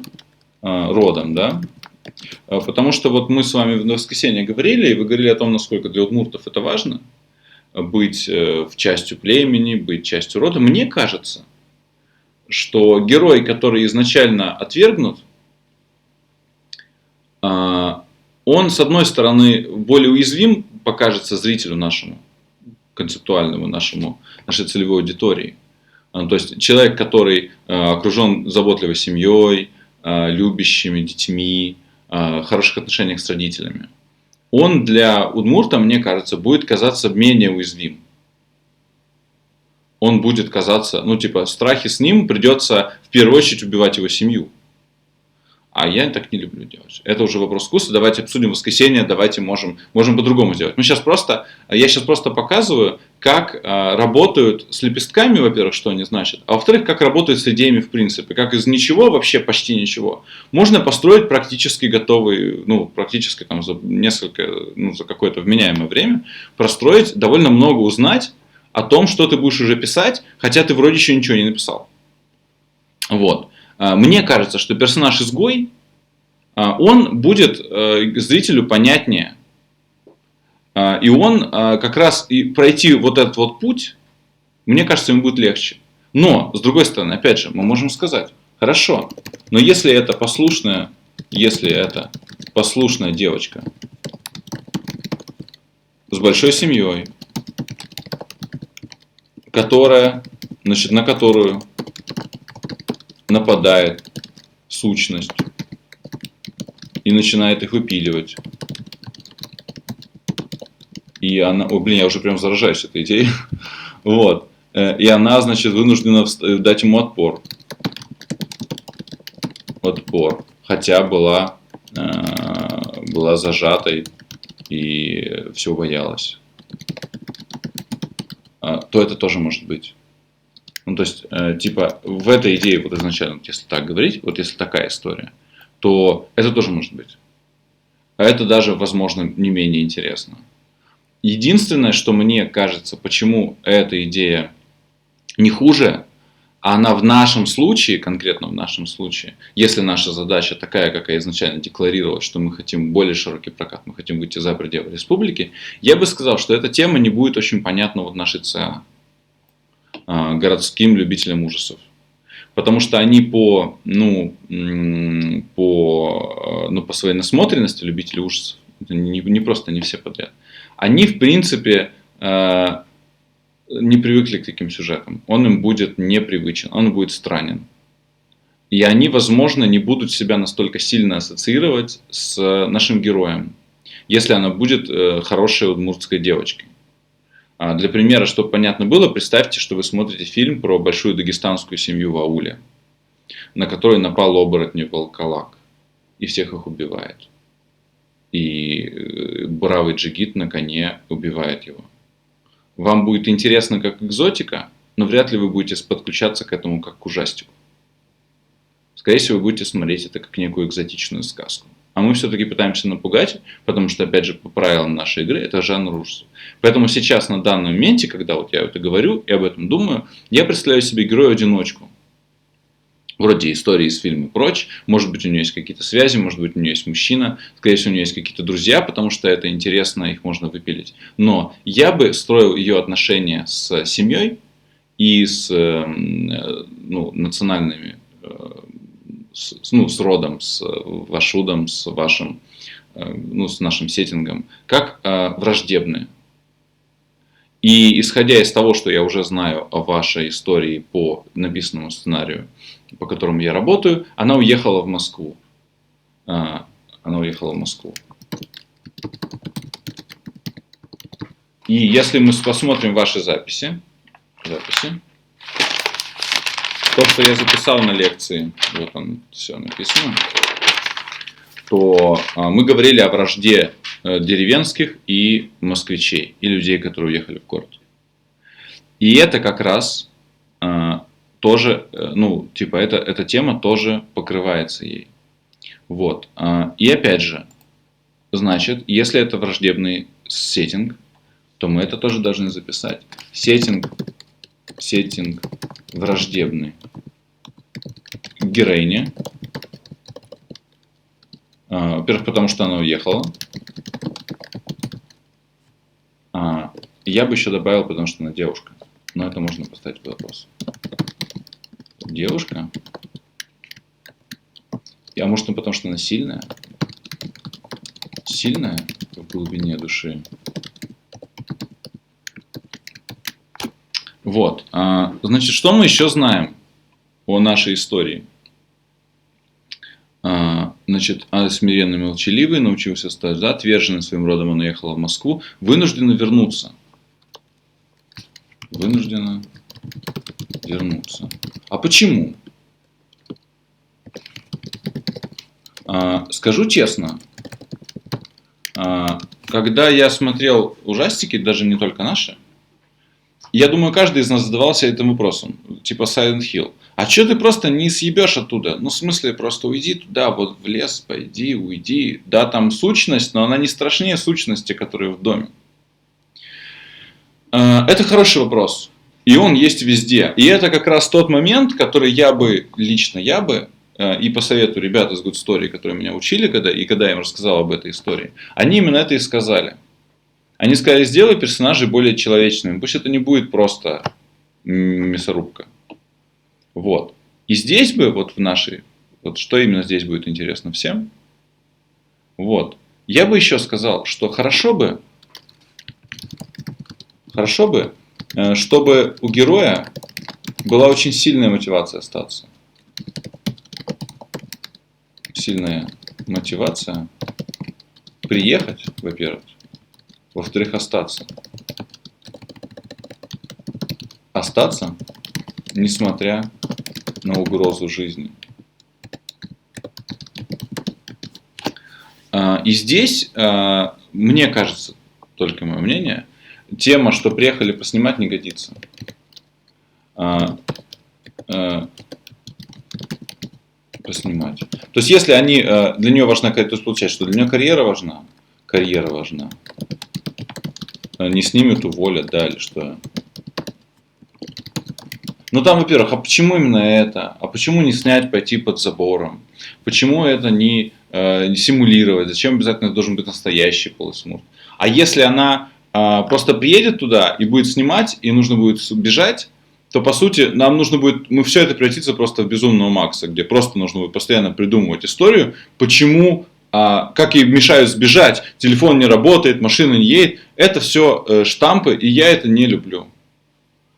родом, да? Потому что вот мы с вами в воскресенье говорили, и вы говорили о том, насколько для удмуртов это важно, быть частью племени, быть частью рода. Мне кажется, что герой, который изначально отвергнут, он, с одной стороны, более уязвим покажется зрителю нашему, концептуальному, нашей целевой аудитории. То есть человек, который окружен заботливой семьей, любящими детьми, хороших отношениях с родителями, он для удмурта, мне кажется, будет казаться менее уязвим. Он будет казаться, страхи с ним придется в первую очередь убивать его семью. А я так не люблю делать. Это уже вопрос вкуса. Давайте обсудим в воскресенье, давайте можем по-другому сделать. Я сейчас просто показываю, как работают с лепестками, во-первых, что они значат, а во-вторых, как работают с идеями в принципе. Как из ничего, вообще почти ничего, можно построить практически готовый, практически за какое-то вменяемое время, простроить, довольно много узнать о том, что ты будешь уже писать, хотя ты вроде еще ничего не написал. Вот. Мне кажется, что персонаж-изгой, он будет зрителю понятнее. И он как раз и пройти вот этот вот путь, мне кажется, ему будет легче. Но, с другой стороны, опять же, мы можем сказать: хорошо, но если это послушная девочка с большой семьей, на которую нападает сущность и начинает их выпиливать. И она... О, блин, я уже прям заражаюсь этой идеей. Вот. И она, значит, вынуждена дать ему отпор. Хотя была зажатой и все боялась. То это тоже может быть. Ну, то есть, типа, в этой идее, вот изначально, если так говорить, вот если такая история, то это тоже может быть. А это даже, возможно, не менее интересно. Единственное, что мне кажется, почему эта идея не хуже, а она в нашем случае, конкретно в нашем случае, если наша задача такая, какая изначально декларировалась, что мы хотим более широкий прокат, мы хотим выйти за пределы республики, я бы сказал, что эта тема не будет очень понятна вот нашей ЦА, городским любителям ужасов. Потому что они по своей насмотренности любители ужасов, это не просто не все подряд, они в принципе не привыкли к таким сюжетам. Он им будет непривычен, он будет странен. И они, возможно, не будут себя настолько сильно ассоциировать с нашим героем, если она будет хорошей удмуртской девочкой. Для примера, чтобы понятно было, представьте, что вы смотрите фильм про большую дагестанскую семью в ауле, на которой напал оборотней волколак и всех их убивает. И бравый джигит на коне убивает его. Вам будет интересно как экзотика, но вряд ли вы будете подключаться к этому как к ужастику. Скорее всего, вы будете смотреть это как некую экзотичную сказку. А мы все-таки пытаемся напугать, потому что, опять же, по правилам нашей игры, это жанр ужасов. Поэтому сейчас, на данном моменте, когда вот я это говорю и об этом думаю, я представляю себе героя-одиночку. Вроде истории из фильма «Прочь». Может быть, у нее есть какие-то связи, может быть, у нее есть мужчина. Скорее всего, у нее есть какие-то друзья, потому что это интересно, их можно выпилить. Но я бы строил ее отношения с семьей и с национальными, с родом, с вашудом, с вашим, с нашим сеттингом, как враждебные. И исходя из того, что я уже знаю о вашей истории по написанному сценарию, по которому я работаю, она уехала в Москву. И если мы посмотрим ваши записи, то, что я записал на лекции, вот он все написано, то мы говорили о вражде деревенских и москвичей, и людей, которые уехали в город. И это как раз тоже, эта тема тоже покрывается ей. Вот. И опять же, значит, если это враждебный сеттинг, то мы это тоже должны записать. Сеттинг враждебный героине. Во-первых, потому что она уехала. Я бы еще добавил, потому что она девушка. Но это можно поставить под вопрос. Девушка. А может, потому что она сильная? Сильная в глубине души. Вот. Значит, что мы еще знаем о нашей истории? Значит, смиренно молчаливый, научился стать отверженным своим родом, он уехал в Москву, вынуждена вернуться. А почему? Скажу честно, когда я смотрел ужастики, даже не только наши, я думаю, каждый из нас задавался этим вопросом, типа Silent Hill. А что ты просто не съебешь оттуда? Ну, в смысле, просто уйди туда, вот в лес, пойди, уйди. Да, там сущность, но она не страшнее сущности, которые в доме. Это хороший вопрос. И он есть везде. И это как раз тот момент, который лично я бы, и по совету ребят из Good Story, которые меня учили, когда я им рассказал об этой истории, они именно это и сказали. Они сказали, сделай персонажей более человечными. Пусть это не будет просто мясорубка. Вот. И здесь бы, вот в нашей, вот что именно здесь будет интересно всем, вот, я бы еще сказал, что хорошо бы, чтобы у героя была очень сильная мотивация остаться. сильная мотивация приехать, во-первых. Во-вторых, остаться. Остаться, несмотря на угрозу жизни. И здесь, мне кажется, только мое мнение, тема, что приехали поснимать, не годится. Поснимать. То есть, если они, для нее важна, то есть получается, что для нее карьера важна, не снимут, уволят, да, или что. Ну там, во-первых, а почему именно это? А почему не снять, пойти под забором? Почему это не симулировать? Зачем обязательно должен быть настоящий полусмурт? А если она просто приедет туда и будет снимать, и нужно будет бежать, то по сути нам нужно будет, все это превратится просто в безумного Макса, где просто нужно будет постоянно придумывать историю, почему, как ей мешают сбежать, телефон не работает, машина не едет. Это все штампы, и я это не люблю.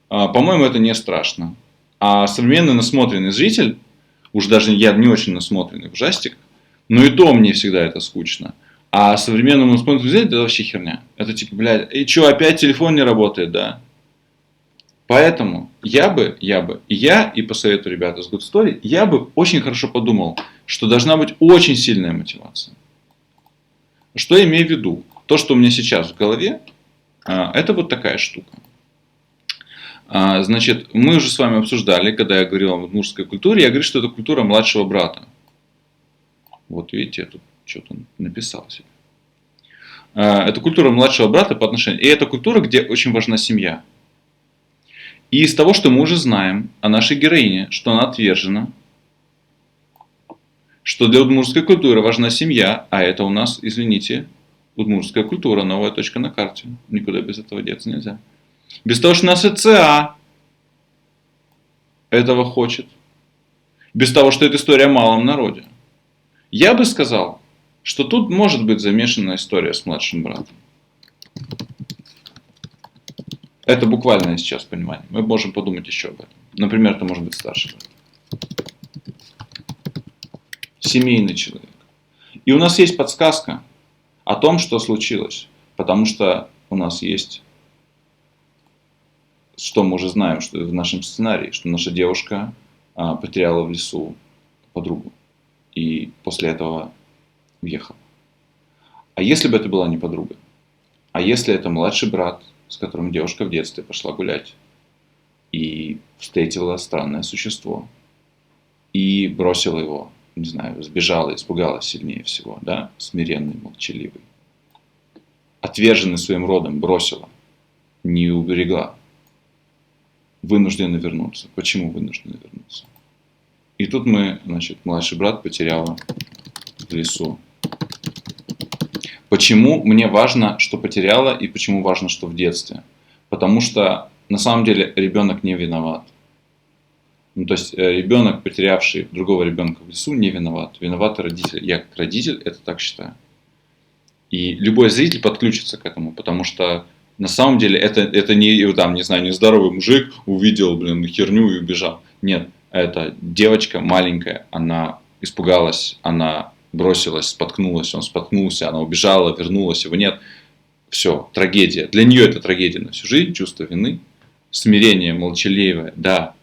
По-моему, это не страшно. А современный насмотренный зритель, уж даже я не очень насмотренный в ужастиках, но и то мне всегда это скучно. А современному насмотренному зрителю это вообще херня. Это типа, блядь, и что, опять телефон не работает, да? Поэтому я посоветую ребята с Good Story, я бы очень хорошо подумал, что должна быть очень сильная мотивация. Что я имею в виду? То, что у меня сейчас в голове, это вот такая штука. Значит, мы уже с вами обсуждали, когда я говорил о удмуртской культуре, я говорю, что это культура младшего брата. Вот видите, я тут что-то написал себе. Это культура младшего брата по отношению. И это культура, где очень важна семья. И из того, что мы уже знаем о нашей героине, что она отвержена, что для удмуртской культуры важна семья, а это у нас, извините, удмуртская культура, новая точка на карте. Никуда без этого деться нельзя. Без того, что наша ЦА этого хочет. Без того, что это история о малом народе. Я бы сказал, что тут может быть замешана история с младшим братом. Это буквальное сейчас понимание. Мы можем подумать еще об этом. Например, это может быть старший брат. Семейный человек. И у нас есть подсказка о том, что случилось. Потому что у нас есть, что мы уже знаем, что в нашем сценарии, что наша девушка потеряла в лесу подругу. И после этого уехала. А если бы это была не подруга? А если это младший брат, с которым девушка в детстве пошла гулять и встретила странное существо и бросила его, не знаю, сбежала, испугалась сильнее всего, да, смиренный, молчаливый, отверженный своим родом, бросила, не уберегла, вынуждены вернуться. Почему вынуждены вернуться? И тут младший брат потеряла в лесу. Почему мне важно, что потеряла, и почему важно, что в детстве? Потому что на самом деле ребенок не виноват. То есть ребенок, потерявший другого ребенка в лесу, не виноват. Виноваты родители. Я как родитель это так считаю. И любой зритель подключится к этому, потому что на самом деле это не, там, не знаю, нездоровый мужик увидел, херню и убежал. Нет, это девочка маленькая, она испугалась, она бросилась, споткнулась, он споткнулся, она убежала, вернулась, его нет. Все, трагедия. Для нее это трагедия на всю жизнь, чувство вины, смирение молчаливое, да.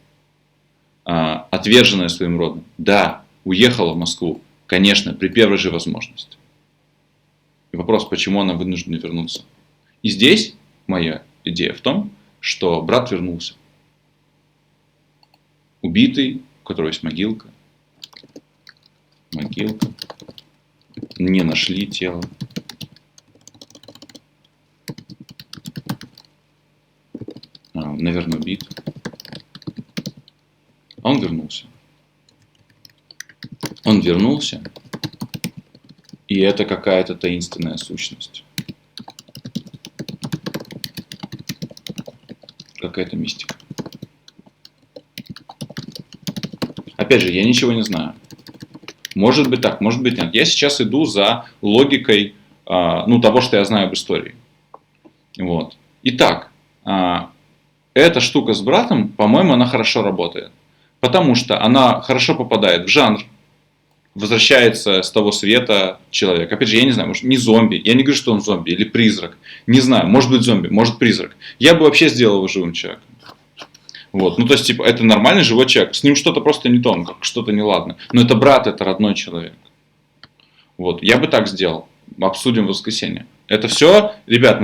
Отверженная своим родом, да. Уехала в Москву, конечно, при первой же возможности. И вопрос, почему она вынуждена вернуться. И здесь моя идея в том, что брат вернулся. Убитый, у которого есть могилка. Не нашли тело. Наверное, убит. А он вернулся. Он вернулся. И это какая-то таинственная сущность. Какая-то мистика. Опять же, я ничего не знаю. Может быть так, может быть нет. Я сейчас иду за логикой того, что я знаю об истории. Вот. Итак, эта штука с братом, по-моему, она хорошо работает. Потому что она хорошо попадает в жанр. возвращается с того света человек. Опять же, я не знаю, может, не зомби. Я не говорю, что он зомби или призрак. Не знаю, может быть зомби, может призрак. Я бы вообще сделал его живым человеком. Вот. Ну, то есть, типа, это нормальный живой человек. С ним что-то просто не то, как что-то неладно. Но это брат, это родной человек. Вот. Я бы так сделал. Обсудим в воскресенье. Это все, ребят,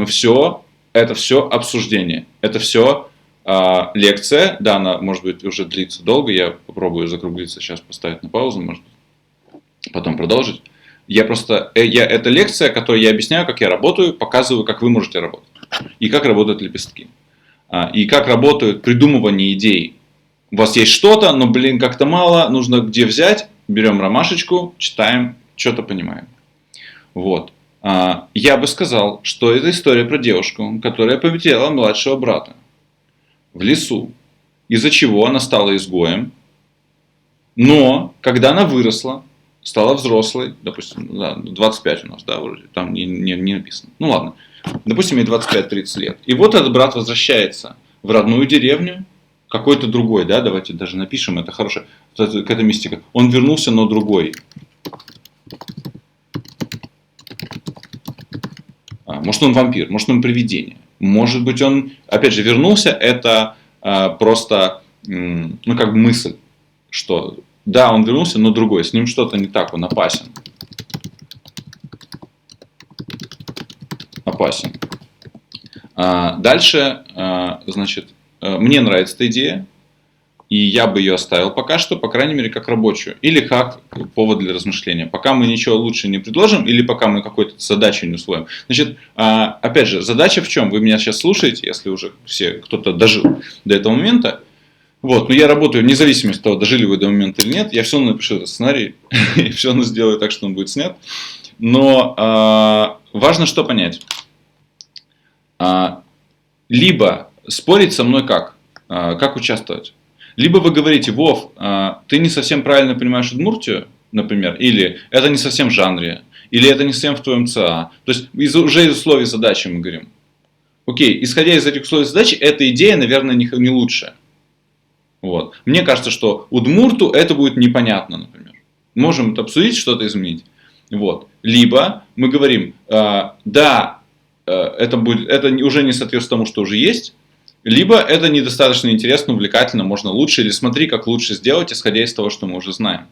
это все обсуждение. Это все лекция. Да, она, может быть, уже длится долго. Я попробую закруглиться, сейчас поставить на паузу, может потом продолжить. Это лекция, которой я объясняю, как я работаю, показываю, как вы можете работать. И как работают лепестки. И как работают придумывание идей. У вас есть что-то, но, как-то мало, нужно где взять. Берем ромашечку, читаем, что-то понимаем. Вот. Я бы сказал, что это история про девушку, которая потеряла младшего брата в лесу, из-за чего она стала изгоем. Но, когда она выросла, стала взрослой, допустим, 25 у нас, да, вроде, там не написано. Ну ладно, допустим, ей 25-30 лет. И вот этот брат возвращается в родную деревню, какой-то другой, да, давайте даже напишем, это хорошо, к этой мистике. Он вернулся, но другой. Может, он вампир, может, он привидение. Может быть, он, опять же, вернулся, это просто, как бы мысль, что да, он вернулся, но другой, с ним что-то не так, он опасен. Дальше, значит, мне нравится эта идея, и я бы ее оставил пока что, по крайней мере, как рабочую, или как повод для размышления. Пока мы ничего лучше не предложим, или пока мы какую-то задачу не усвоим. Значит, опять же, задача в чем? Вы меня сейчас слушаете, если уже кто-то дожил до этого момента. Вот, но я работаю вне зависимости от того, дожили вы до момента или нет. Я все равно напишу этот сценарий, и все равно сделаю так, что он будет снят. Но важно что понять. Либо спорить со мной как участвовать. Либо вы говорите: Вов, ты не совсем правильно понимаешь Удмуртию, например, или это не совсем в жанре, или это не совсем в твоем ЦА. То есть уже из условий задачи мы говорим. Окей, исходя из этих условий задачи, эта идея, наверное, не лучшая. Вот. Мне кажется, что удмурту это будет непонятно, например. Можем это обсудить, что-то изменить. Вот. Либо мы говорим: да, это уже не соответствует тому, что уже есть. Либо это недостаточно интересно, увлекательно, можно лучше, или смотри, как лучше сделать, исходя из того, что мы уже знаем.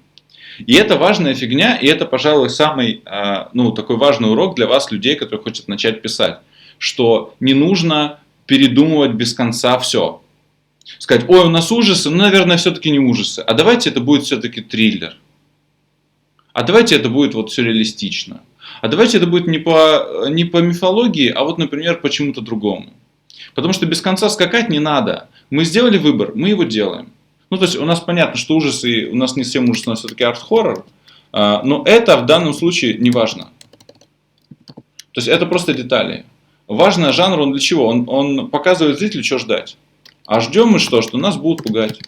И это важная фигня, и это, пожалуй, самый такой важный урок для вас, людей, которые хотят начать писать. Что не нужно передумывать без конца все. Сказать: ой, у нас ужасы, наверное, все-таки не ужасы. А давайте это будет все-таки триллер. А давайте это будет вот сюрреалистично. А давайте это будет не по мифологии, а вот, например, по чему-то другому. Потому что без конца скакать не надо. Мы сделали выбор, мы его делаем. Ну, то есть у нас понятно, что ужасы, у нас не всем ужасы, у нас все-таки арт-хоррор. Но это в данном случае не важно. То есть это просто детали. Важно жанр, он для чего? Он показывает зрителю, что ждать. А ждем мы что нас будут пугать.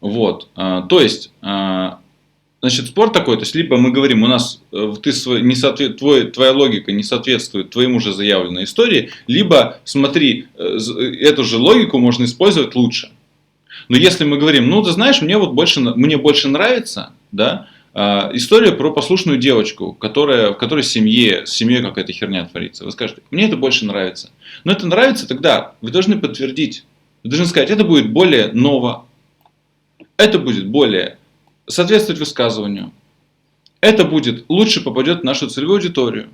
Вот. То есть, значит, спор такой, то есть, либо мы говорим, у нас твоя логика не соответствует твоему же заявленной истории, либо, смотри, эту же логику можно использовать лучше. Но если мы говорим: ну, ты знаешь, мне больше нравится, да, история про послушную девочку, в которой с семьей какая-то херня творится. Вы скажете: мне это больше нравится. Но это нравится, тогда вы должны подтвердить. Вы должны сказать: это будет более ново, это будет более соответствовать высказыванию, это будет лучше попадет в нашу целевую аудиторию,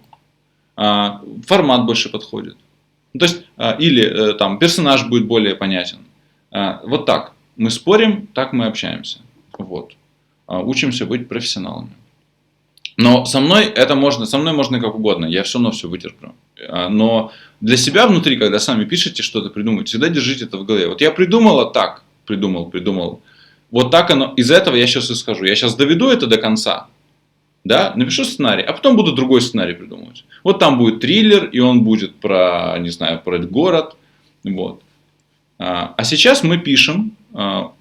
формат больше подходит. То есть, или там персонаж будет более понятен. Вот так мы спорим, так мы общаемся. Вот. Учимся быть профессионалами. Но со мной можно как угодно, я все равно все вытерплю. Но для себя внутри, когда сами пишете, что-то придумаете, всегда держите это в голове. Вот я придумал. Вот так оно, из этого я сейчас исхожу. Я сейчас доведу это до конца, да, напишу сценарий, а потом буду другой сценарий придумывать. Вот там будет триллер, и он будет про город. Вот. А сейчас мы пишем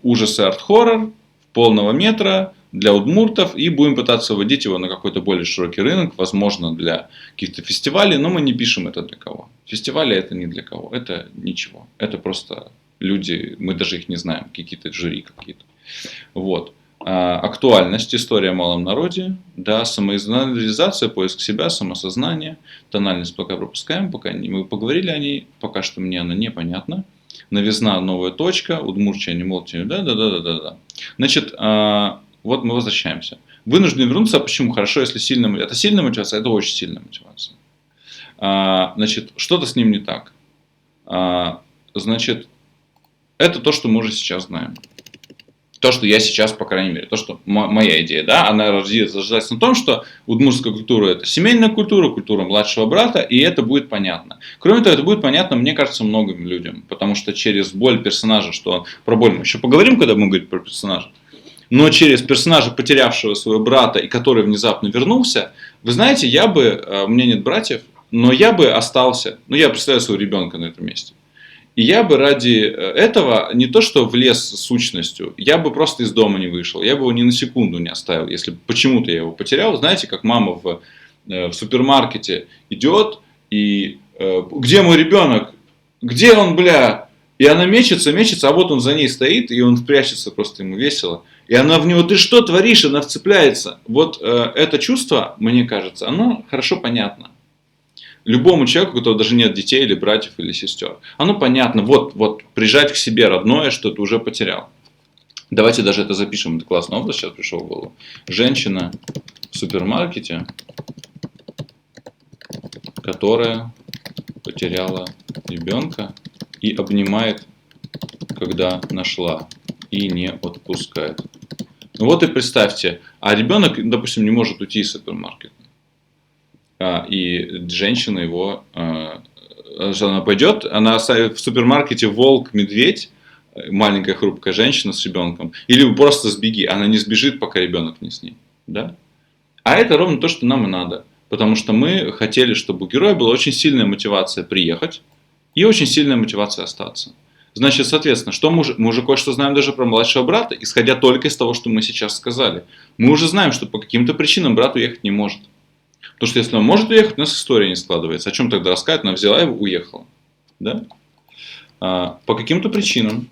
ужасы арт-хоррор полного метра для удмуртов и будем пытаться вводить его на какой-то более широкий рынок, возможно, для каких-то фестивалей, но мы не пишем это для кого. Фестивали это не для кого, это ничего. Это просто люди, мы даже их не знаем, какие-то жюри какие-то. Вот. актуальность, история о малом народе, да, самоизанализация, поиск себя, самосознание, тональность пока пропускаем, пока мы поговорили о ней, пока что мне она непонятна. Новизна, новая точка, удмурчие, не молчание, да. Значит, вот мы возвращаемся. Вынуждены вернуться, почему? Хорошо, если сильная, это сильная мотивация, это очень сильная мотивация. Значит, что-то с ним не так. Значит, это то, что мы уже сейчас знаем. То, что я сейчас, по крайней мере, то, что моя идея, да, она рождается на том, что удмуртская культура – это семейная культура, культура младшего брата, и это будет понятно. Кроме того, это будет понятно, мне кажется, многим людям, потому что через боль персонажа, что про боль мы еще поговорим, когда мы говорим про персонажа, но через персонажа, потерявшего своего брата и который внезапно вернулся, вы знаете, у меня нет братьев, но я бы остался, я представляю своего ребенка на этом месте. И я бы ради этого не то что влез с сущностью, я бы просто из дома не вышел, я бы его ни на секунду не оставил, если почему-то я его потерял. Знаете, как мама в супермаркете идет и где мой ребенок, где он, бля? И она мечется, а вот он за ней стоит, и он прячется, просто ему весело. И она в него, ты что творишь, она вцепляется. Вот это чувство, мне кажется, оно хорошо понятно. Любому человеку, у которого даже нет детей или братьев или сестер. Оно понятно, вот прижать к себе родное, что ты уже потерял. Давайте даже это запишем, это классный образ сейчас пришел в голову. Женщина в супермаркете, которая потеряла ребенка и обнимает, когда нашла, и не отпускает. Ну вот и представьте, а ребенок, допустим, не может уйти из супермаркета. И женщина его, она пойдет, она оставит в супермаркете волк, медведь, маленькая хрупкая женщина с ребенком, или просто сбеги, она не сбежит, пока ребенок не с ней. Да? А это ровно то, что нам и надо. Потому что мы хотели, чтобы у героя была очень сильная мотивация приехать и очень сильная мотивация остаться. Значит, соответственно, что мы уже кое-что знаем даже про младшего брата, исходя только из того, что мы сейчас сказали. Мы уже знаем, что по каким-то причинам брат уехать не может. Потому что если он может уехать, у нас история не складывается. О чем тогда рассказать? Она взяла его, уехала. Да? По каким-то причинам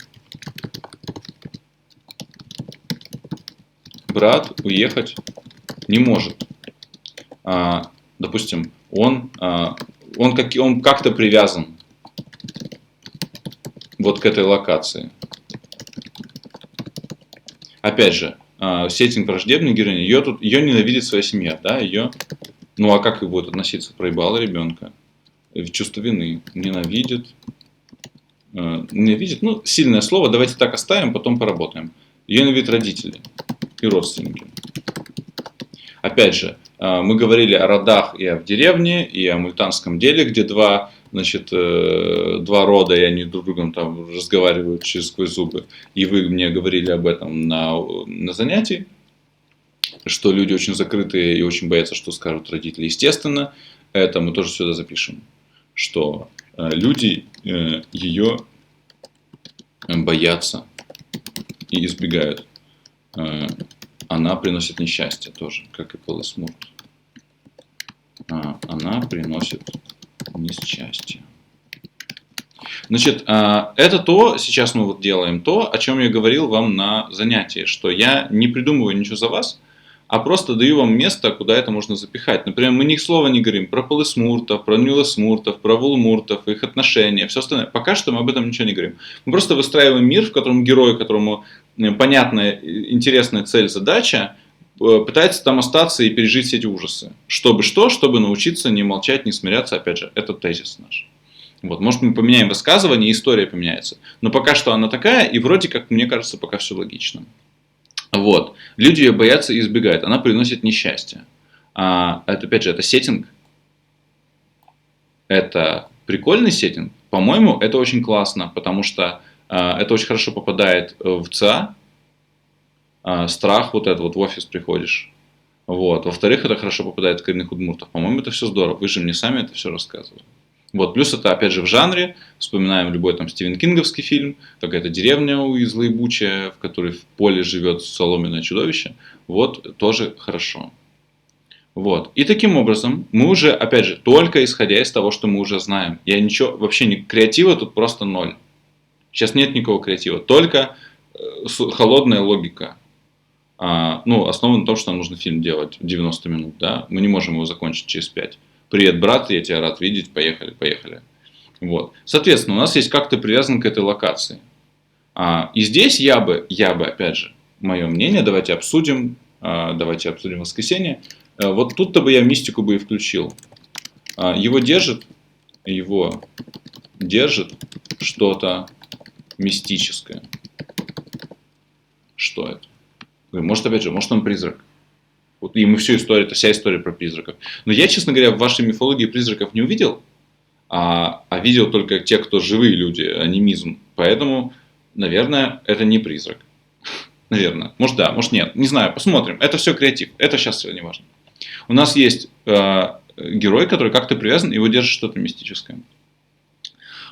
брат уехать не может. Допустим, он как-то привязан вот к этой локации. Опять же, сеттинг враждебной героини, ее ненавидит своя семья, да, ну а как и будет относиться? Проебала ребенка. Чувство вины. Ненавидит. Ну, сильное слово. Давайте так оставим, потом поработаем. Ее ненавидят родители и родственники. Опять же, мы говорили о родах и в деревне, и о мультанском деле, где два рода, и они друг с другом там разговаривают сквозь зубы. И вы мне говорили об этом на занятии. Что люди очень закрытые и очень боятся, что скажут родители. Естественно, это мы тоже сюда запишем, что люди ее боятся и избегают. Она приносит несчастье тоже, как и Полысмурт. Она приносит несчастье. Значит, это сейчас мы вот делаем то, о чем я говорил вам на занятии, что я не придумываю ничего за вас, а просто даю вам место, куда это можно запихать. Например, мы ни слова не говорим про полысмуртов, про нюлысмуртов, про вулмуртов, их отношения, все остальное. Пока что мы об этом ничего не говорим. Мы просто выстраиваем мир, в котором герой, которому понятная, интересная цель, задача, пытается там остаться и пережить все эти ужасы. Чтобы научиться не молчать, не смиряться. Опять же, это тезис наш. Вот, может, мы поменяем высказывание, и история поменяется. Но пока что она такая, и вроде как, мне кажется, пока все логично. Вот. Люди ее боятся и избегают. Она приносит несчастье. Это, опять же, это сеттинг. Это прикольный сеттинг. По-моему, это очень классно, потому что это очень хорошо попадает в ЦА. Страх вот этот, вот в офис приходишь. Вот. Во-вторых, это хорошо попадает в коренных удмуртов. По-моему, это все здорово. Вы же мне сами это все рассказывали. Вот. Плюс это, опять же, в жанре. Вспоминаем любой там Стивен Кинговский фильм. Какая-то деревня злоебучая, в которой в поле живет соломенное чудовище. Вот. Тоже хорошо. Вот. И таким образом мы уже, опять же, только исходя из того, что мы уже знаем. Я ничего, вообще не креатива тут просто ноль. Сейчас нет никакого креатива. Только холодная логика. Ну, основан на том, что нам нужно фильм делать 90 минут, да, мы не можем его закончить через 5. Привет, брат, я тебя рад видеть, поехали. Вот. Соответственно, у нас есть как-то привязан к этой локации. И здесь я бы, опять же, мое мнение, давайте обсудим воскресенье. Вот тут-то бы я мистику бы и включил. Его держит что-то мистическое. Что это? Может, опять же, может он призрак. Вот, и мы вся история про призраков. Но я, честно говоря, в вашей мифологии призраков не увидел, а видел только те, кто живые люди, анимизм. Поэтому, наверное, это не призрак. Наверное. Может да, может нет. Не знаю, посмотрим. Это все креатив. Это сейчас не важно. У нас есть герой, который как-то привязан, его держит что-то мистическое.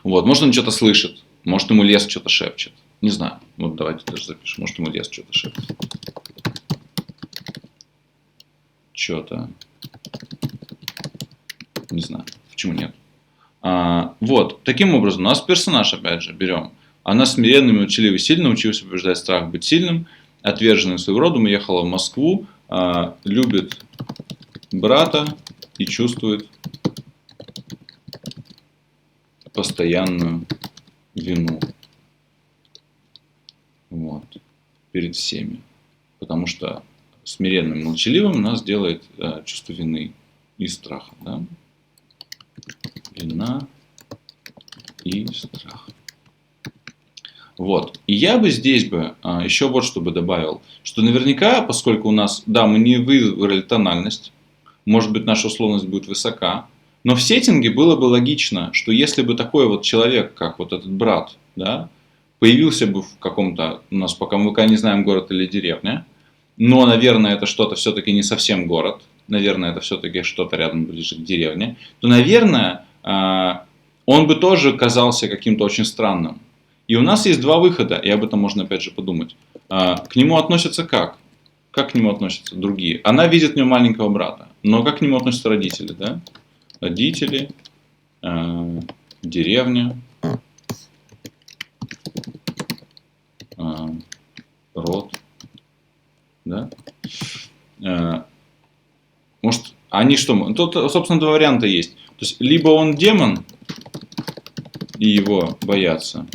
Вот. Может, он что-то слышит. Может, ему лес что-то шепчет. Не знаю. Вот давайте даже запишем. Может, ему лес что-то шепчет. Что-то. Не знаю. Почему нет? Вот. Таким образом, у нас персонаж, опять же, берем. Она смиренным и молчаливой сильно научилась побеждать страх быть сильным, отверженным своего рода, уехала в Москву, любит брата и чувствует постоянную вину. Вот. Перед всеми. Потому что смиренным и молчаливым нас делает чувство вины и страха. Да? Вина и страх. Вот. И я бы здесь бы еще вот что бы добавил, что наверняка, поскольку у нас, да, мы не выбрали тональность, может быть, наша условность будет высока, но в сеттинге было бы логично, что если бы такой вот человек, как вот этот брат, да, появился бы в каком-то, у нас пока мы не знаем, город или деревня, но, наверное, это что-то все-таки не совсем город, наверное, это все-таки что-то рядом ближе к деревне, то, наверное, он бы тоже казался каким-то очень странным. И у нас есть два выхода, и об этом можно опять же подумать. К нему относятся как? Как к нему относятся другие? Она видит в нем маленького брата, но как к нему относятся родители, да? Родители, деревня, род, да? Может, они что? Тут, собственно, два варианта есть. То есть, либо он демон, и его боятся,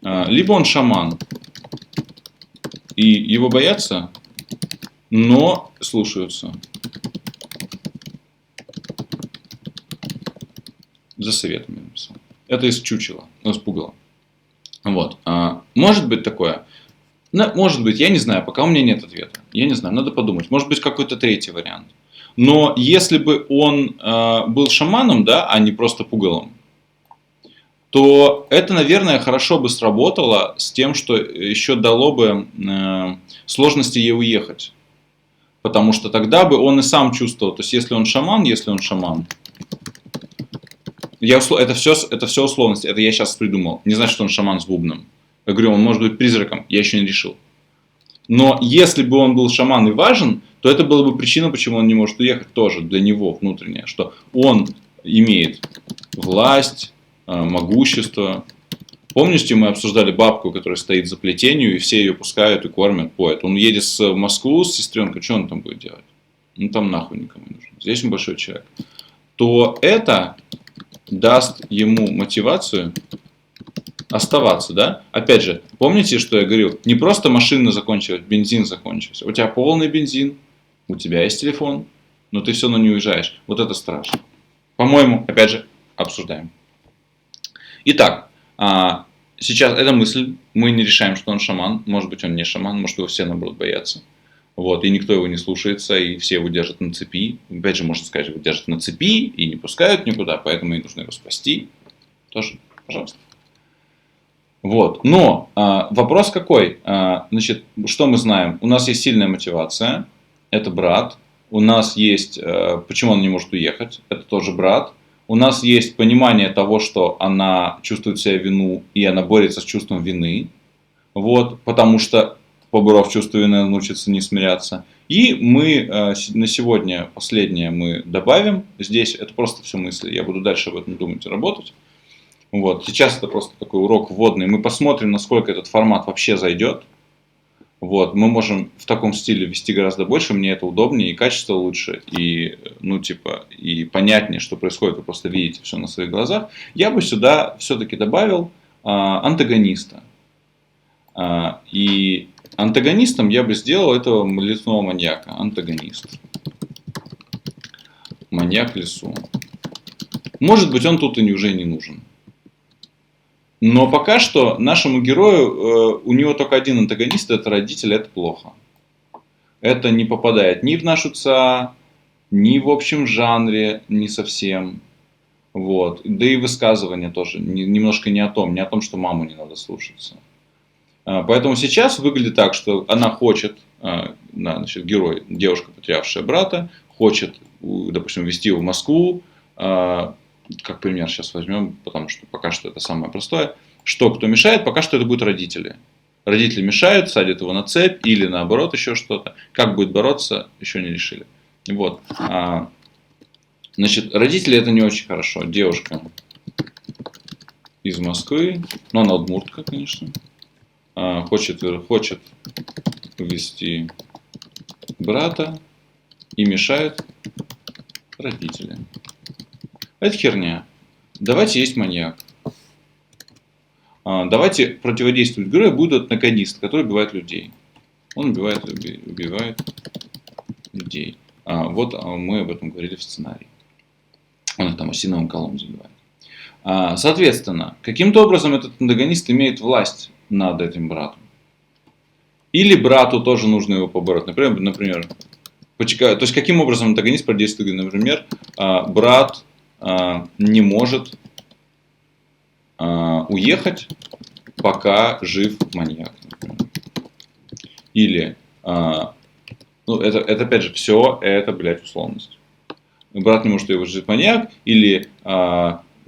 либо он шаман, и его боятся, но слушаются. За советом я написал. Это из чучела, из пугала. Вот. Может быть такое? Может быть, я не знаю, пока у меня нет ответа. Я не знаю, надо подумать. Может быть, какой-то третий вариант. Но если бы он был шаманом, да, а не просто пугалом, то это, наверное, хорошо бы сработало с тем, что еще дало бы сложности ей уехать. Потому что тогда бы он и сам чувствовал, то есть если он шаман, это все условности, это я сейчас придумал. Не значит, что он шаман с бубном. Я говорю, он может быть призраком, я еще не решил. Но если бы он был шаман и важен, то это была бы причина, почему он не может уехать тоже для него внутренняя, что он имеет власть, могущество. Помните, мы обсуждали бабку, которая стоит за плетенью, и все ее пускают и кормят, поят. Он едет в Москву с сестренкой, что он там будет делать? Ну там нахуй никому не нужен. Здесь он большой человек. То это даст ему мотивацию оставаться, да? Опять же, помните, что я говорил? Не просто машина закончилась, бензин закончился. У тебя полный бензин, у тебя есть телефон, но ты все равно не уезжаешь. Вот это страшно. По-моему, опять же, обсуждаем. Итак, сейчас эта мысль, мы не решаем, что он шаман, может быть, он не шаман, может, его все, наоборот, боятся. Вот, и никто его не слушается, и все его держат на цепи. Опять же, можно сказать, его держат на цепи и не пускают никуда, поэтому и нужно его спасти. Тоже, пожалуйста. Вот, но вопрос какой? Значит, что мы знаем? У нас есть сильная мотивация, это брат. У нас есть, почему он не может уехать, это тоже брат. У нас есть понимание того, что она чувствует себя вину, и она борется с чувством вины. Вот, потому что, поборов чувство вины, научится не смиряться. И мы на сегодня последнее мы добавим. Здесь это просто все мысли. Я буду дальше об этом думать и работать. Вот. Сейчас это просто такой урок вводный. Мы посмотрим, насколько этот формат вообще зайдет. Вот, мы можем в таком стиле вести гораздо больше, мне это удобнее, и качество лучше, и, ну, типа, и понятнее, что происходит, вы просто видите все на своих глазах. Я бы сюда все-таки добавил антагониста. И антагонистом я бы сделал этого лесного маньяка. Антагонист. Маньяк в лесу. Может быть, он тут и уже не нужен. Но пока что нашему герою, у него только один антагонист, это родитель, это плохо. Это не попадает ни в нашу ЦА, ни в общем жанре, не совсем. Вот. Да и высказывание тоже немножко не о том, что маму не надо слушаться. Поэтому сейчас выглядит так, что она хочет, значит, герой, девушка, потерявшая брата, хочет, допустим, везти его в Москву, как пример сейчас возьмем, потому что пока что это самое простое. Кто мешает? Пока что это будут родители. Родители мешают, садят его на цепь или наоборот еще что-то. Как будет бороться, еще не решили. Вот. Значит, родители это не очень хорошо. Девушка из Москвы, но она удмуртка, конечно, хочет увезти брата и мешают родители. Это херня. Давайте есть маньяк. Давайте противодействовать герою будет антагонист, который убивает людей. Он убивает людей. Вот мы об этом говорили в сценарии. Он их там осиновым колом забивает. Соответственно, каким-то образом этот антагонист имеет власть над этим братом. Или брату тоже нужно его побороть. Например, то есть каким образом антагонист продействует, например, брат не может уехать, пока жив маньяк. Например. Или, ну, это опять же все, это, блядь, условность. Брат не может уехать, жив маньяк, или,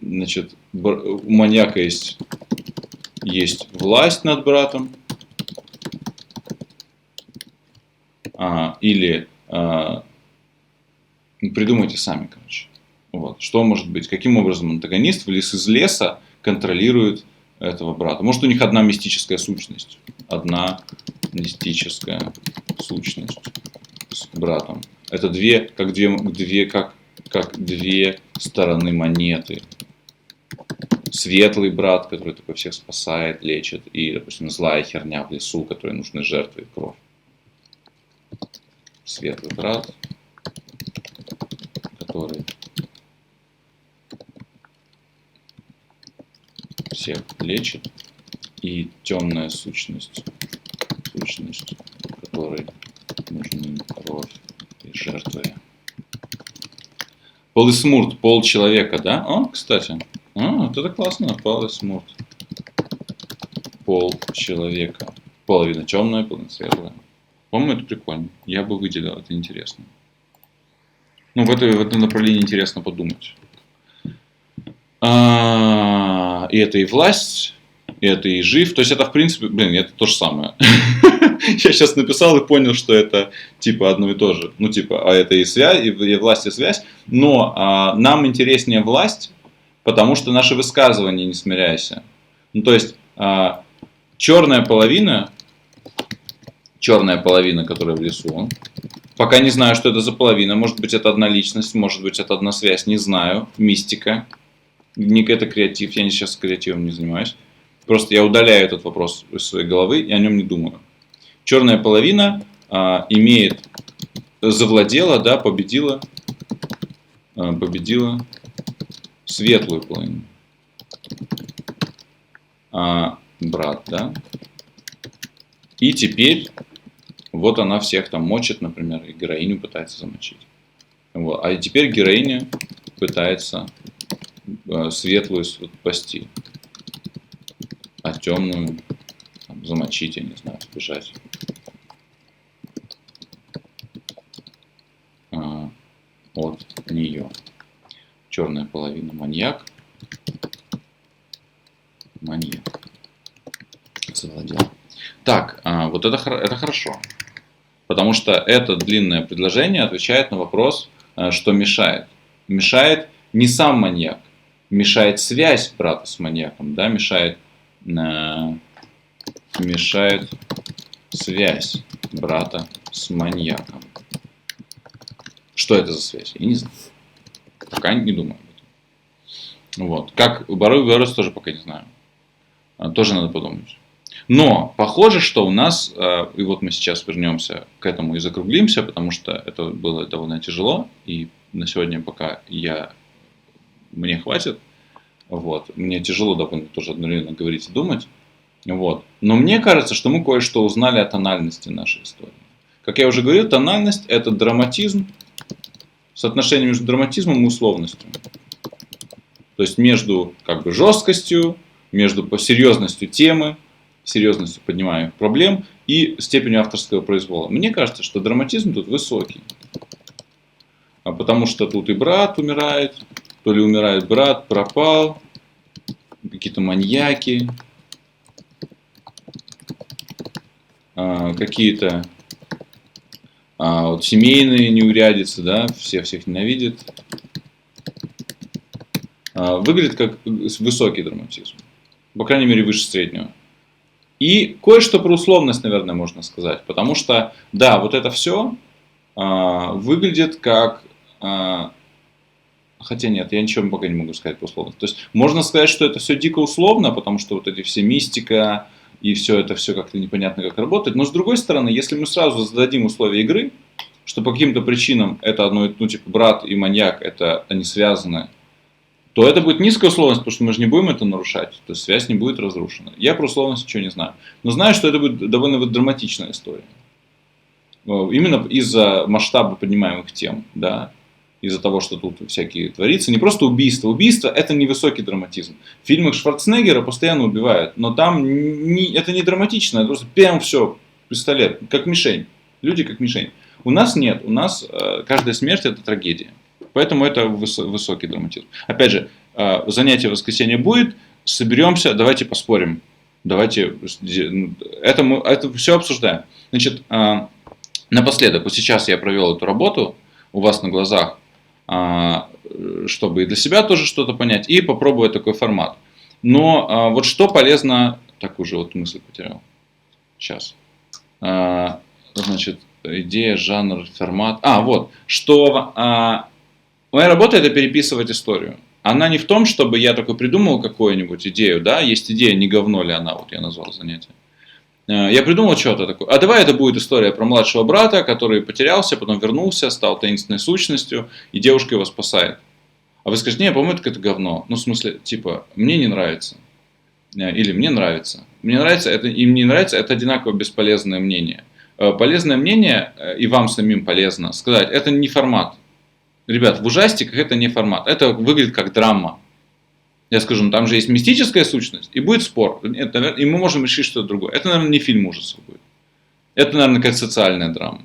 значит, у маньяка есть власть над братом, или придумайте сами, короче. Вот. Что может быть? Каким образом антагонист из леса контролирует этого брата? Может, у них одна мистическая сущность. Одна мистическая сущность с братом. Это две стороны монеты. Светлый брат, который такой всех спасает, лечит. И, допустим, злая херня в лесу, которой нужны жертвы и кровь. Светлый брат, который всех лечит, и темная сущность, которой нужны кровь и жертвы. Полисмурт, пол человека, да? Кстати, вот это классно, полисмурт. Пол человека. Половина темная, половина светлая. По-моему, это прикольно. Я бы выделил, это интересно. Ну, в этом направлении интересно подумать. И это и власть, и это и жив. То есть это, в принципе, это то же самое. Я сейчас написал и понял, что это типа одно и то же. Ну, типа, это и связь, и власть, и связь. Но нам интереснее власть, потому что наши высказывания не смиряйся. Ну, то есть, черная половина, которая в лесу, пока не знаю, что это за половина. Может быть, это одна личность, может быть, это одна связь, не знаю. Мистика. Это креатив, я сейчас креативом не занимаюсь. Просто я удаляю этот вопрос из своей головы и о нем не думаю. Черная половина завладела, да, победила светлую половину. Брат, да. И теперь вот она всех там мочит, например, и героиню пытается замочить. Вот. А теперь героиня пытается светлую спасти, а темную замочить, я не знаю, сбежать. От нее. Черная половина маньяк. Завладел. Так, вот это хорошо. Потому что это длинное предложение отвечает на вопрос, что мешает. Мешает не сам маньяк. Мешает связь брата с маньяком, да, мешает связь брата с маньяком. Что это за связь? Я не знаю. Пока не думаю об этом. Вот. Как бороться, тоже пока не знаю. Тоже надо подумать. Но похоже, что у нас, и вот мы сейчас вернемся к этому и закруглимся, потому что это было довольно тяжело, и на сегодня пока мне хватит. Вот. Мне тяжело довольно тоже одновременно говорить и думать. Вот. Но мне кажется, что мы кое-что узнали о тональности нашей истории. Как я уже говорил, тональность – это драматизм, соотношение между драматизмом и условностью. То есть между жесткостью, между серьезностью темы, серьезностью поднимаемых проблем и степенью авторского произвола. Мне кажется, что драматизм тут высокий. Потому что тут и брат умирает, то ли умирает брат, пропал, какие-то маньяки, какие-то семейные неурядицы, да, всех ненавидят. Выглядит как высокий драматизм. По крайней мере, выше среднего. И кое-что про условность, наверное, можно сказать. Потому что, да, вот это все выглядит как... Хотя нет, я ничего пока не могу сказать по условности. То есть можно сказать, что это все дико условно, потому что вот эти все мистика и все это все как-то непонятно как работает. Но с другой стороны, если мы сразу зададим условия игры, что по каким-то причинам это одно, ну типа брат и маньяк, они связаны, то это будет низкая условность, потому что мы же не будем это нарушать, то есть связь не будет разрушена. Я про условность ничего не знаю. Но знаю, что это будет довольно драматичная история. Именно из-за масштаба поднимаемых тем, да, из-за того, что тут всякие творится. Не просто убийство. Убийство – это невысокий драматизм. В фильмах Шварценеггера постоянно убивают, но там это не драматично, это просто прям все, пистолет, как мишень. Люди как мишень. У нас нет, у нас каждая смерть – это трагедия. Поэтому это высокий драматизм. Опять же, занятие в воскресенье будет, соберемся, давайте поспорим. Давайте, это все обсуждаем. Значит, напоследок, вот сейчас я провел эту работу у вас на глазах, чтобы и для себя тоже что-то понять, и попробовать такой формат. Но вот что полезно, так уже вот мысль потерял. Сейчас. Значит, идея, жанр, формат. Вот, что моя работа – это переписывать историю. Она не в том, чтобы я такой придумал какую-нибудь идею, да, есть идея, не говно ли она, вот я назвал занятие. Я придумал что-то такое. Давай это будет история про младшего брата, который потерялся, потом вернулся, стал таинственной сущностью, и девушка его спасает. А вы скажете, не, по-моему, это какое-то говно. Ну, в смысле, типа, мне не нравится. Или мне нравится. Мне нравится, это, им не нравится, это одинаково бесполезное мнение. Полезное мнение, и вам самим полезно сказать, это не формат. Ребят, в ужастиках это не формат. Это выглядит как драма. Я скажу, ну там же есть мистическая сущность, и будет спор. Нет, и мы можем решить что-то другое. Это, наверное, не фильм ужасов будет. Это, наверное, какая-то социальная драма.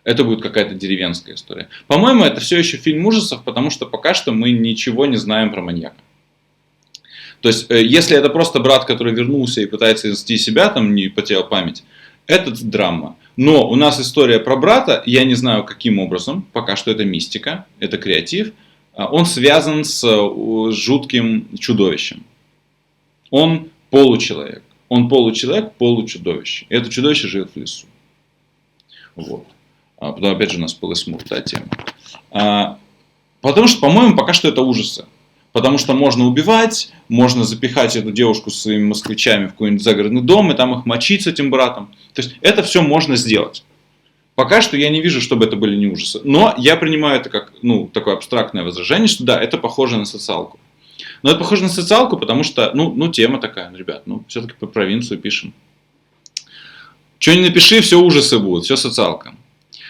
Это будет какая-то деревенская история. По-моему, это все еще фильм ужасов, потому что пока что мы ничего не знаем про маньяка. То есть, если это просто брат, который вернулся и пытается спасти себя, там не потерял память, это драма. Но у нас история про брата, я не знаю каким образом, пока что это мистика, это креатив, он связан с жутким чудовищем. Он получеловек, получудовище. И это чудовище живет в лесу. Вот. Потом опять же у нас полысмур, та тема. Потому что, по-моему, пока что это ужасы. Потому что можно убивать, можно запихать эту девушку с своими москвичами в какой-нибудь загородный дом, и там их мочить с этим братом. То есть это все можно сделать. Пока что я не вижу, чтобы это были не ужасы. Но я принимаю это как такое абстрактное возражение, что да, это похоже на социалку. Но это похоже на социалку, потому что, тема такая, ребят, все-таки по провинцию пишем. Что ни напиши, все ужасы будут, все социалка.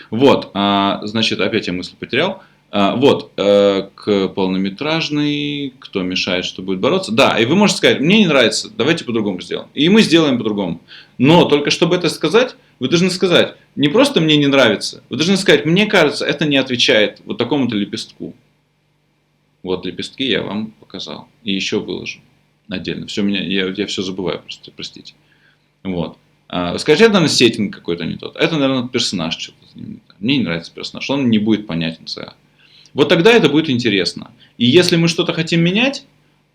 Вот, значит, опять я мысль потерял. К полнометражной, кто мешает, что будет бороться. Да, и вы можете сказать, мне не нравится, давайте по-другому сделаем. И мы сделаем по-другому. Но только чтобы это сказать, вы должны сказать, не просто мне не нравится, вы должны сказать, мне кажется, это не отвечает вот такому-то лепестку. Вот лепестки я вам показал. И еще выложу отдельно. Я все забываю, просто простите. Вот. Скажите, это, наверное, сеттинг какой-то не тот. Это, наверное, персонаж что-то с ним не так. Мне не нравится персонаж, он не будет понятен целый. Вот тогда это будет интересно. И если мы что-то хотим менять,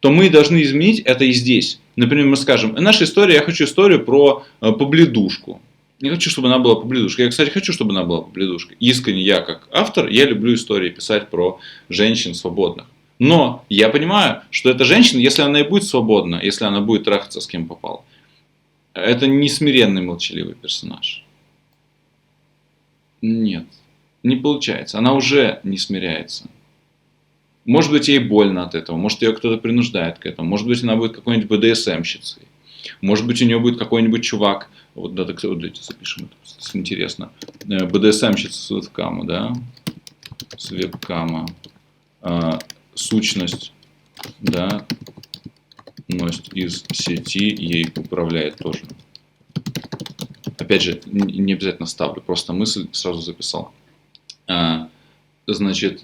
то мы должны изменить это и здесь. Например, мы скажем, наша история, я хочу историю про побледушку. Не хочу, чтобы она была побледушкой. Я, кстати, хочу, чтобы она была побледушкой. Искренне я, как автор, я люблю истории писать про женщин свободных. Но я понимаю, что эта женщина, если она и будет свободна, если она будет трахаться с кем попал, это не смиренный молчаливый персонаж. Нет, не получается. Она уже не смиряется. Может быть, ей больно от этого, может, ее кто-то принуждает к этому, может быть, она будет какой-нибудь БДСМщицей, может быть, у нее будет какой-нибудь чувак, вот, да, так, вот давайте запишем, это интересно, БДСМщица с вебкама, да, с вебкама, сущность, да, ность из сети ей управляет тоже. Опять же, не обязательно ставлю, просто мысль сразу записал. Значит,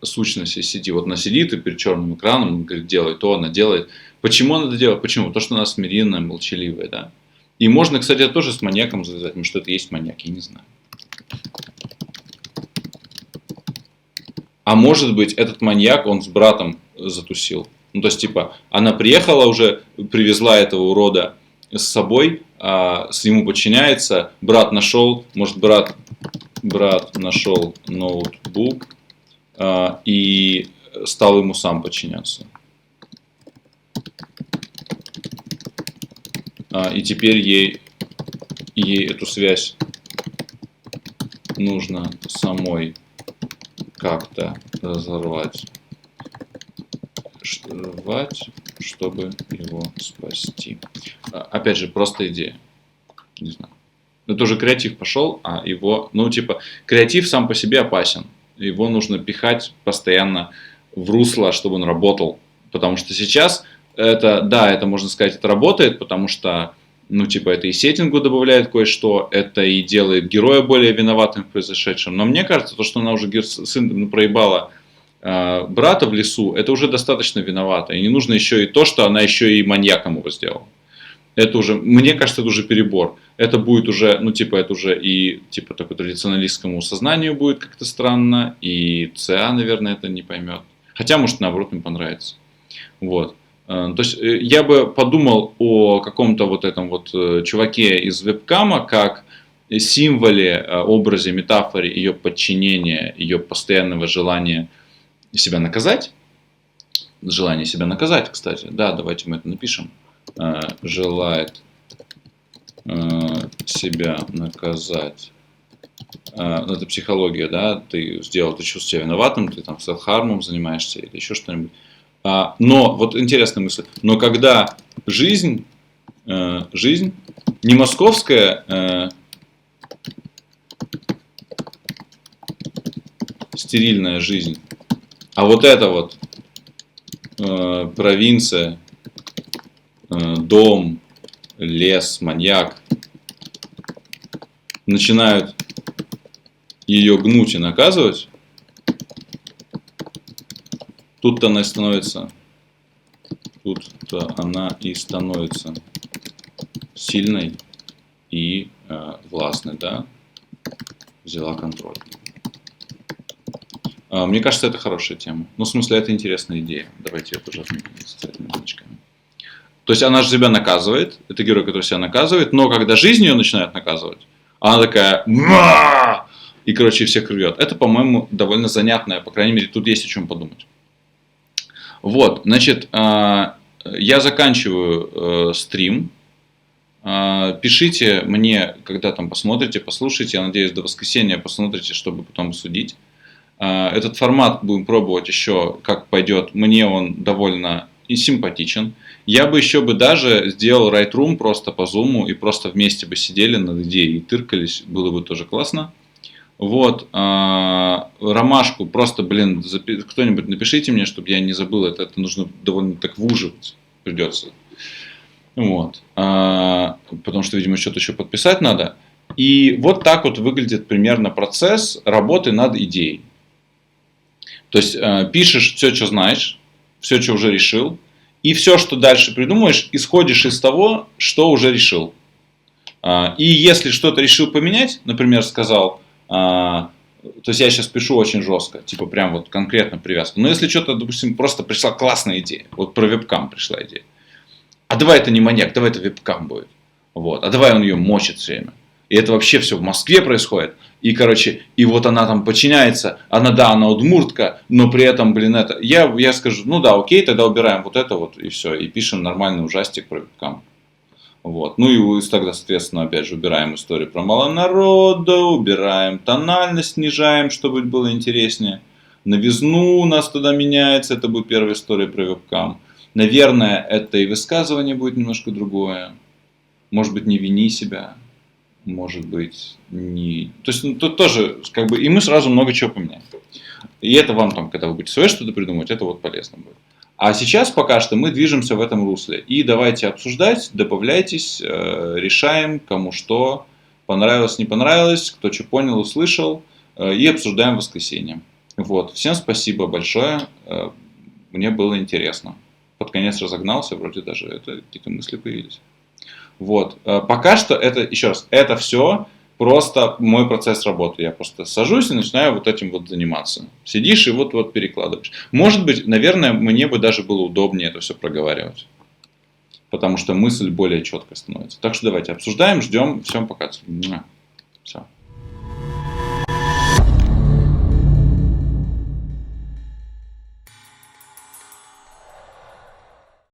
сущность из сети, вот она сидит и перед черным экраном говорит, делай то, она делает. Почему она это делает? Почему? То, что она смиренная, молчаливая, да. И можно, кстати, это тоже с маньяком завязать, потому что это есть маньяк, я не знаю. А может быть, этот маньяк, он с братом затусил. Ну, то есть, типа, она приехала уже, привезла этого урода с собой, с нему подчиняется, брат нашел, может, брат нашел ноутбук и стал ему сам подчиняться. И теперь ей эту связь нужно самой как-то разорвать, чтобы его спасти. Опять же, просто идея. Не знаю. Это уже креатив пошел, а его, ну, типа, креатив сам по себе опасен. Его нужно пихать постоянно в русло, чтобы он работал. Потому что сейчас это, да, это можно сказать, это работает, потому что, ну, типа, это и сеттингу добавляет кое-что, это и делает героя более виноватым в произошедшем. Но мне кажется, то, что она уже проебала брата в лесу, это уже достаточно виновато. И не нужно еще и то, что она еще и маньяком его сделала. Это уже, мне кажется, это уже перебор. Это будет уже, ну, типа, это уже и, типа, такой традиционалистскому сознанию будет как-то странно, и ЦА, наверное, это не поймет. Хотя, может, наоборот, им понравится. Вот. То есть, я бы подумал о каком-то вот этом вот чуваке из вебкама, как символе, образе, метафоре ее подчинения, ее постоянного желания себя наказать. Желание себя наказать, кстати. Да, давайте мы это напишем. Желает себя наказать. Это психология, да, ты чувствуешь себя виноватым, ты там селф-хармом занимаешься или еще что-нибудь. Но, вот интересная мысль, но когда жизнь не московская стерильная жизнь, а вот эта вот провинция, дом, лес, маньяк начинают ее гнуть и наказывать, тут-то она и становится сильной и властной, да, взяла контроль. Мне кажется, это хорошая тема. Ну, в смысле, это интересная идея. Давайте я тоже отметим с этими значками. То есть она же себя наказывает, это герой, который себя наказывает, но когда жизнь ее начинает наказывать, она такая «Ма!» и, короче, всех рвет. Это, по-моему, довольно занятное, по крайней мере, тут есть о чем подумать. Вот, значит, я заканчиваю стрим. Пишите мне, когда там посмотрите, послушайте. Я надеюсь, до воскресенья посмотрите, чтобы потом судить. Этот формат будем пробовать еще, как пойдет. Мне он довольно и симпатичен. Я бы еще бы даже сделал Lightroom просто по зуму и просто вместе бы сидели над идеей и тыркались. Было бы тоже классно. Вот. Ромашку просто, блин, кто-нибудь напишите мне, чтобы я не забыл. Это нужно довольно так выуживать придется. Вот. Потому что, видимо, что-то еще подписать надо. И вот так вот выглядит примерно процесс работы над идеей. То есть пишешь все, что знаешь, все, что уже решил, и все, что дальше придумаешь, исходишь из того, что уже решил. И если что-то решил поменять, например, сказал, то есть я сейчас пишу очень жестко, типа прям вот конкретно привязку. Но если что-то, допустим, просто пришла классная идея, вот про вебкам пришла идея. А давай это не маньяк, давай это вебкам будет. Вот. А давай он ее мочит все время. И это вообще все в Москве происходит. И, короче, и вот она там подчиняется. Она удмуртка, но при этом, блин, это... Я скажу, ну да, окей, тогда убираем вот это вот, и все. И пишем нормальный ужастик про вебкам. Вот. Ну и тогда, соответственно, опять же, убираем историю про мало народа, убираем тональность, снижаем, чтобы было интереснее. Новизну у нас туда меняется, это будет первая история про вебкам. Наверное, это и высказывание будет немножко другое. Может быть, не вини себя. Может быть, не... То есть, ну, тут тоже, как бы, и мы сразу много чего поменяем. И это вам там, когда вы будете свое что-то придумывать, это вот полезно будет. А сейчас пока что мы движемся в этом русле. И давайте обсуждать, добавляйтесь, решаем, кому что понравилось, не понравилось, кто что понял, услышал. И обсуждаем в воскресенье. Вот. Всем спасибо большое. Мне было интересно. Под конец разогнался, вроде даже какие-то мысли появились. Вот. Пока что это, еще раз, это все просто мой процесс работы. Я просто сажусь и начинаю вот этим вот заниматься. Сидишь и вот перекладываешь. Может быть, наверное, мне бы даже было удобнее это все проговаривать. Потому что мысль более четко становится. Так что давайте обсуждаем, ждем. Всем пока. Все.